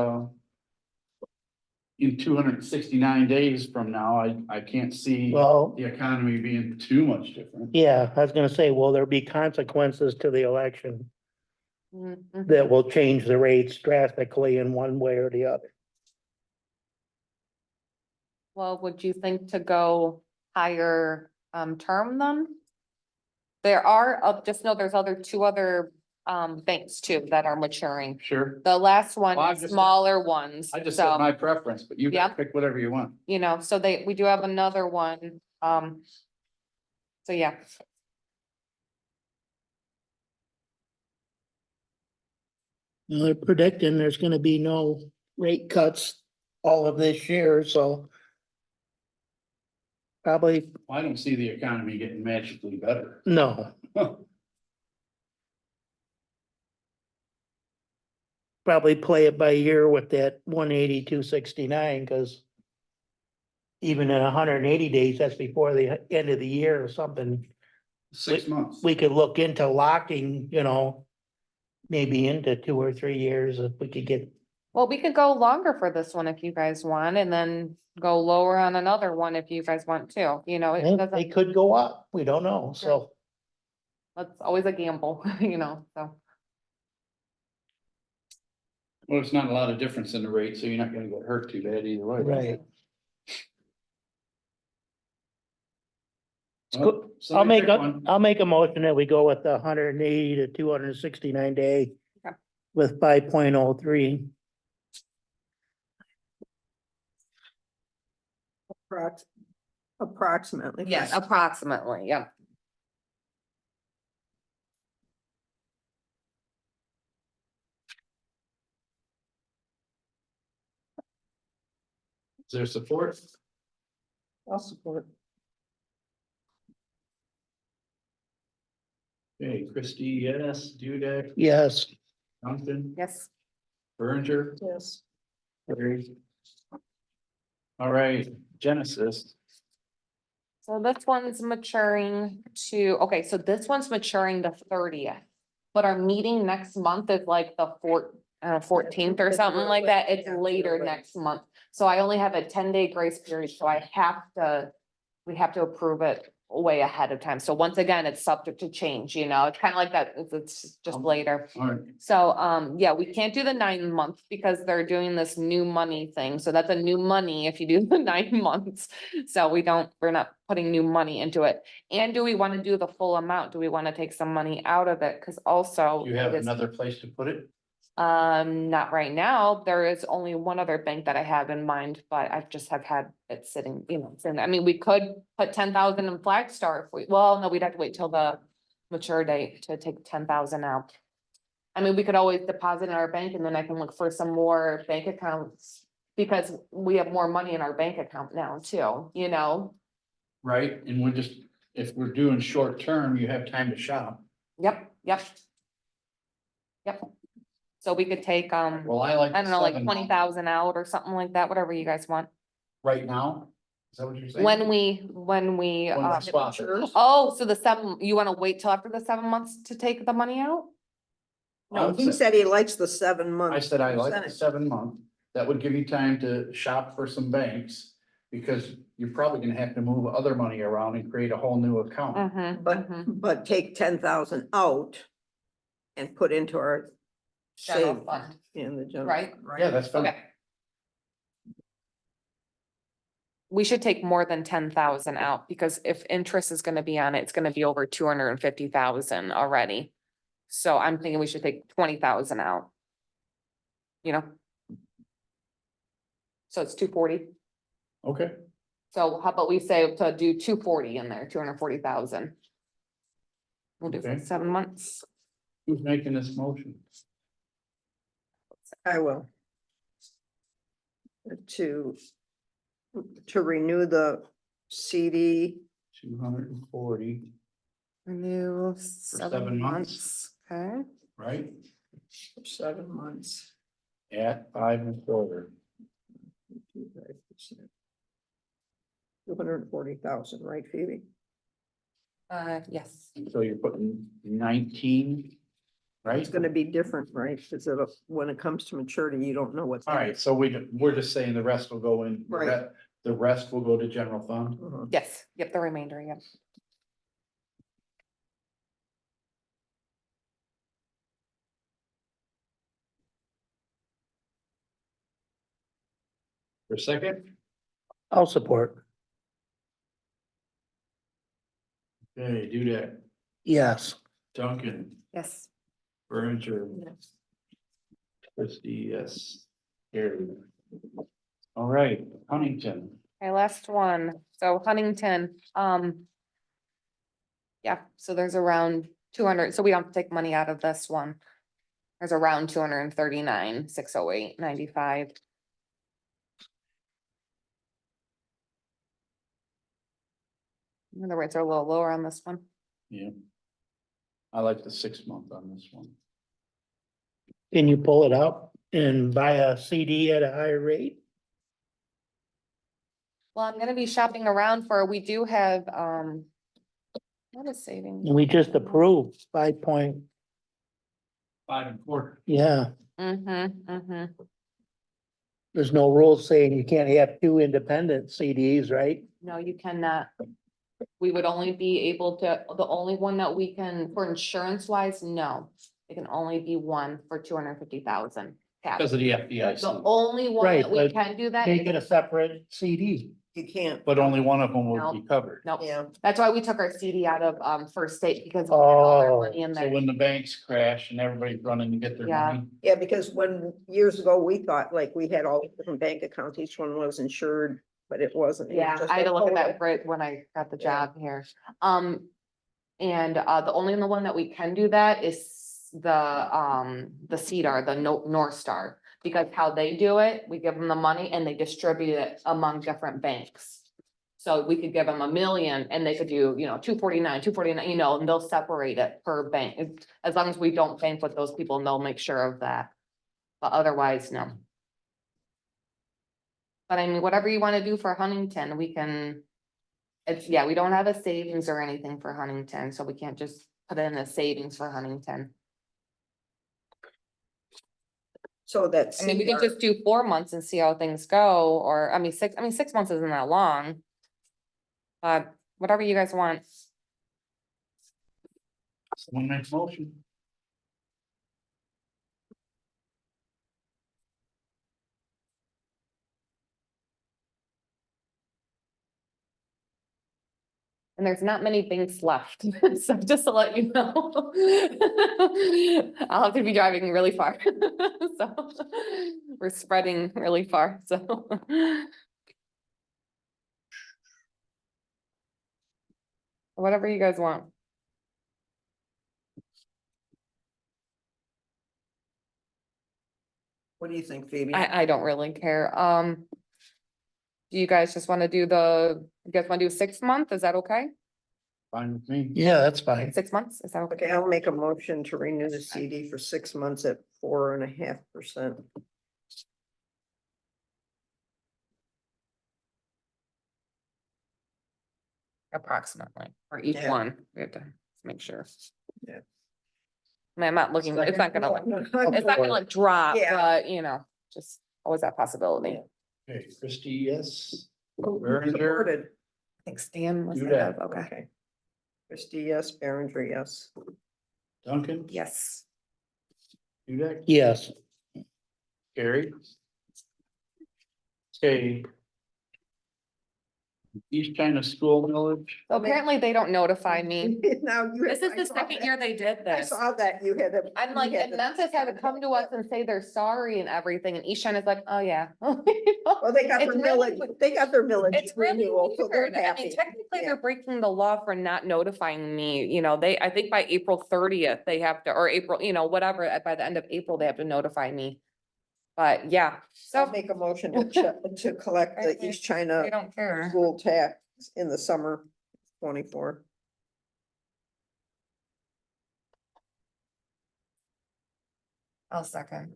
in 269 days from now, I can't see Well, the economy being too much different. yeah, I was gonna say, will there be consequences to the election Mhm. that will change the rates drastically in one way or the other? Well, would you think to go higher term then? There are, just know there's two other banks too that are maturing. Sure. The last one, Well, I just- smaller ones, I just said so, my preference, but you Yeah. can pick whatever you want. so we do have another one, so yeah. Well, they're predicting there's gonna be no rate cuts all of this year, so probably I don't see the economy getting magically better. no. Probably play it by ear with that 180, 269, because even in 180 days, that's before the end of the year or something, 6 months. we could look into locking, maybe into 2 or 3 years if we could get, Well, we could go longer for this one if you guys want, and then go lower on another one if you guys want to, it they doesn't, could go up, we don't know, so. it's always a gamble, so. Well, it's not a lot of difference in the rate, so you're not gonna get hurt too bad either way. Right. Well, somebody pick one. I'll make a motion that we go with the 180 to 269 day. Okay. With 5.03. Approximately. Yes, approximately, yeah. Is there support? I'll support. Okay, Christie, yes, Dudek, Yes, Johnson, Yes. Berenger, Yes. Harry. All right, Genesis, So this one's maturing so this one's maturing the 30th. But our meeting next month is like the 14th or It's something like that. It's yeah, later right. next month. So I only have a 10-day grace period, so I have to we have to approve it way ahead of time. So once again, it's subject to change, you know, it's kind of like that, it's just later. All right, So, yeah, we can't do the 9 month because they're doing this new money thing. So that's a new money if you do the 9 months. So we're not putting new money into it. And do we want to do the full amount? Do we want to take some money out of it? Cause also. do you have it is- another place to put it? Not right now. There is only one other bank that I have in mind, but I just have had it sitting, you know, I mean, we could put 10,000 in Flagstar if well, no, we'd have to wait till the mature date to take 10,000 out. I mean, we could always deposit in our bank and then I can look for some more bank accounts. Because we have more money in our bank account now too, you know? Right, and if we're doing short term, you have time to shop. Yep. So we could take, Well, I like. I don't know, like 7 20,000 out or something like that, whatever you guys want. Right now? Is that what you're saying? When we, When we swap it. oh, so you wanna wait till after the 7 months to take the money out? No, he said he likes the 7 months. I said I like the percentage. 7 month. That would give you time to shop for some banks. Because you're probably gonna have to move other money around and create a whole new account. Mhm, But, mhm. but take 10,000 out and put into our General save fund, in the general. right? fund, Yeah, that's fine. Okay. We should take more than 10,000 out because if interest is gonna be on it, it's gonna be over 250,000 already. So I'm thinking we should take 20,000 out. You know? So it's 240. Okay, So how about we say to do 240 in there, 240,000? We'll do Okay. 7 months. who's making this motion? I will. To renew the CD 240, Renew 7 months. Okay. right? for 7 months. At 5.25. 240,000, right, Phoebe? Yes. So you're putting 19, right? It's gonna be different, right? Because when it comes to maturity, you don't know what's. All right, so we're just saying the rest will go in. Right. The rest will go to general fund. Uh-huh. Yes, yep, the remainder, yep. For a second, I'll support. okay, do that. Yes. Duncan, Yes. Berger, Christie, yes. Carried. All right, Huntington, Okay, last one. So Huntington, yeah, so there's around 200, so we don't have to take money out of this one. There's around 239, 608, 95. The rates are a little lower on this one. yeah. I like the 6 month on this one. Can you pull it up and buy a CD at a higher rate? Well, I'm gonna be shopping around we do have, what is savings? We just approved 5 point, 5.25. yeah, Mm-hmm. there's no rules saying you can't have two independent CDs, right? No, you cannot. We would only be able to, the only one that we can, for insurance wise, no. It can only be one for 250,000. Because of the The FDIC, only one Right, that we but can do that. Make it a is- separate CD. You can't. but only one of them will No. be covered. No, Yeah, that's why we took our CD out of First State because we had all our money in So there. when the banks crash and everybody's running to get their Yeah. money, yeah, because years ago, we thought like we had all different bank accounts, each one was insured, but it wasn't. It was Yeah, just I had a to look at that total. right when I got the Yeah. job here. And the only one that we can do that is the CEDAR, the North Star. Because how they do it, we give them the money and they distribute it among different banks. So we could give them 1 million and they could do, 249, and they'll separate it per bank. As long as we don't bank with those people, and they'll make sure of that. But otherwise, no. But I mean, whatever you wanna do for Huntington, we can. We don't have a savings or anything for Huntington, so we can't just put in a savings for Huntington. So that's. I mean, we could just do 4 months and see how things go, or, 6 months isn't that long. But whatever you guys want. Someone makes motion. And there's not many banks left, so just to let you know. I'll have to be driving really far, so we're spreading really far, so. Whatever you guys want. What do you think, Phoebe? I don't really care. Do you guys just want to do you guys want to do 6 month? Is that okay? Fine with me. Yeah, that's fine. 6 months? Is that okay? Okay, I'll make a motion to renew the CD for 6 months at 4.5%. Approximately, for each Yeah. one. We have to make sure. Yeah. I mean, I'm not looking, it's not gonna like, it's not gonna like drop, Yeah. but you know, just always that possibility. Okay, Christie, yes. Supported. Berenger, I think Stan was Do ahead, that. okay. Christie, yes, Berenger, yes. Duncan, Yes. Dudek, Yes, Carrie. Okay. East China School Village, So apparently they don't notify me. Now you. This is I the saw second that. year they did I this. saw that you had. I'm like, and Memphis had to come to us and say they're sorry and everything, and East China's like, oh, yeah. Well, they got their It's really millage, they got their millage It's really renewal, so they're weird. I mean, happy. technically, Yeah. they're breaking the law for not notifying me, you know, I think by April 30th, they have to, or April, you know, whatever, by the end of April, they have to notify me. But yeah, I'll so make a motion to collect the Right, East China they don't care. school tax in the summer 24. I'll second.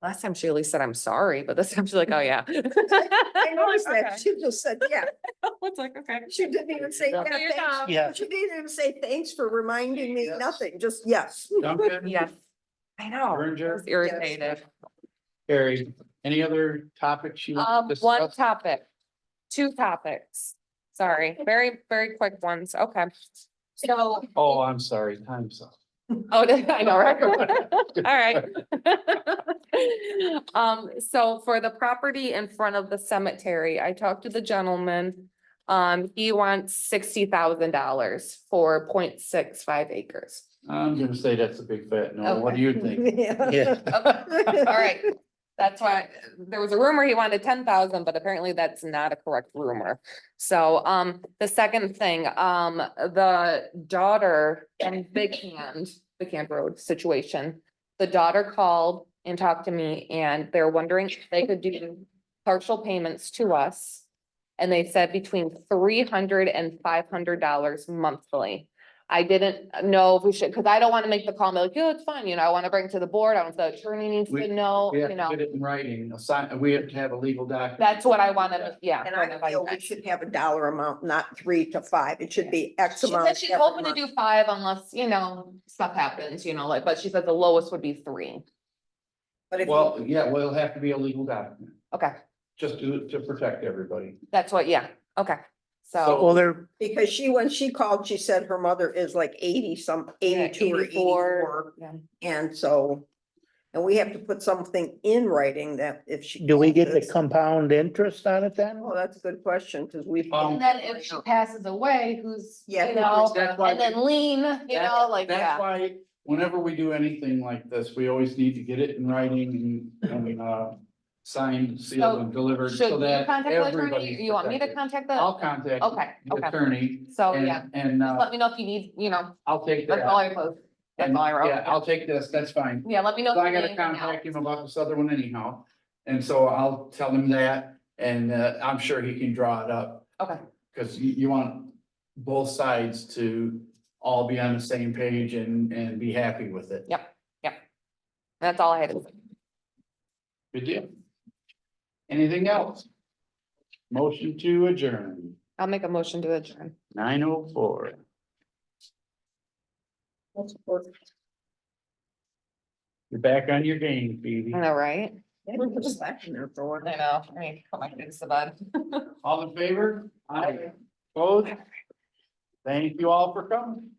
Last time she at least said, I'm sorry, but this time she's like, oh, yeah. I noticed that, Okay. she just said, yeah, It's like, okay. she didn't even say, Yeah. yeah, Do your thanks. job. yeah. She didn't even say thanks for reminding me, Yes. nothing, just yes. Duncan. Yes. I know. I Berenger? was irritated. Carrie, any other topics you want to One discuss? topic, 2 topics. Sorry, very, very quick ones. Okay. So, Oh, I'm sorry, time's up. oh, I know, right? All right. So for the property in front of the cemetery, I talked to the gentleman. He wants $60,000 for 0.65 acres. I'm gonna say that's a big fat no. What do you think? Yeah. All right, that's why, there was a rumor he wanted 10,000, but apparently that's not a correct rumor. So, the second thing, the daughter and Big Hand Road situation. The daughter called and talked to me and they're wondering if they could do partial payments to us. And they said between $300 and $500 monthly. I didn't know if we should, because I don't want to make the call and be like, yeah, it's fine, you know, I want to bring it to the board, I want the attorney needs We- to know, We have you to know. get it in writing, we have to have a legal document. That's what I wanted, yeah. And I feel we should have a dollar amount, not 3 to 5, it should be X She amount. said she's every hoping to month. do 5 unless, you know, stuff happens, you know, like, but she said the lowest would be 3. But if, Well, yeah, well, it'll have to be a legal document, Okay, just to protect everybody. that's what, yeah, okay, So- so. Well, they're, because when she called, she said her mother is like 82 or 84. Yeah. And so, and we have to put something in writing that if she. do we get the passes- compound interest on it then? Oh, that's a good question, because we've. And then if she passes away, who's, Yeah, you know, That's why and then lean, you know, like, That's yeah, why, whenever we do anything like this, we always need to get it in writing and signed, sealed and delivered, should so you that contact the attorney, or everybody's you want me to protected. contact the, I'll contact okay, the okay, attorney so, yeah, and, just let me know if you need, you know, I'll take that's all that. I wrote. That's all I wrote. Yeah, I'll take this, that's fine. Yeah, let me know. So if I you need gotta anything else. contact him about this other one anyhow, and so I'll tell him that, and I'm sure he can draw it up. Okay, Cause you want both sides to all be on the same page and be happy with it. Yep. That's all I had to say. Good deal. Anything else? Motion to adjourn, I'll make a motion to adjourn. 9:04. That's important. You're back on your game, Phoebe. I know, right? They were just slacking there for a while. I know, I mean, put my kids to bed. All in favor? Aye. Opposed? Thank you all for coming.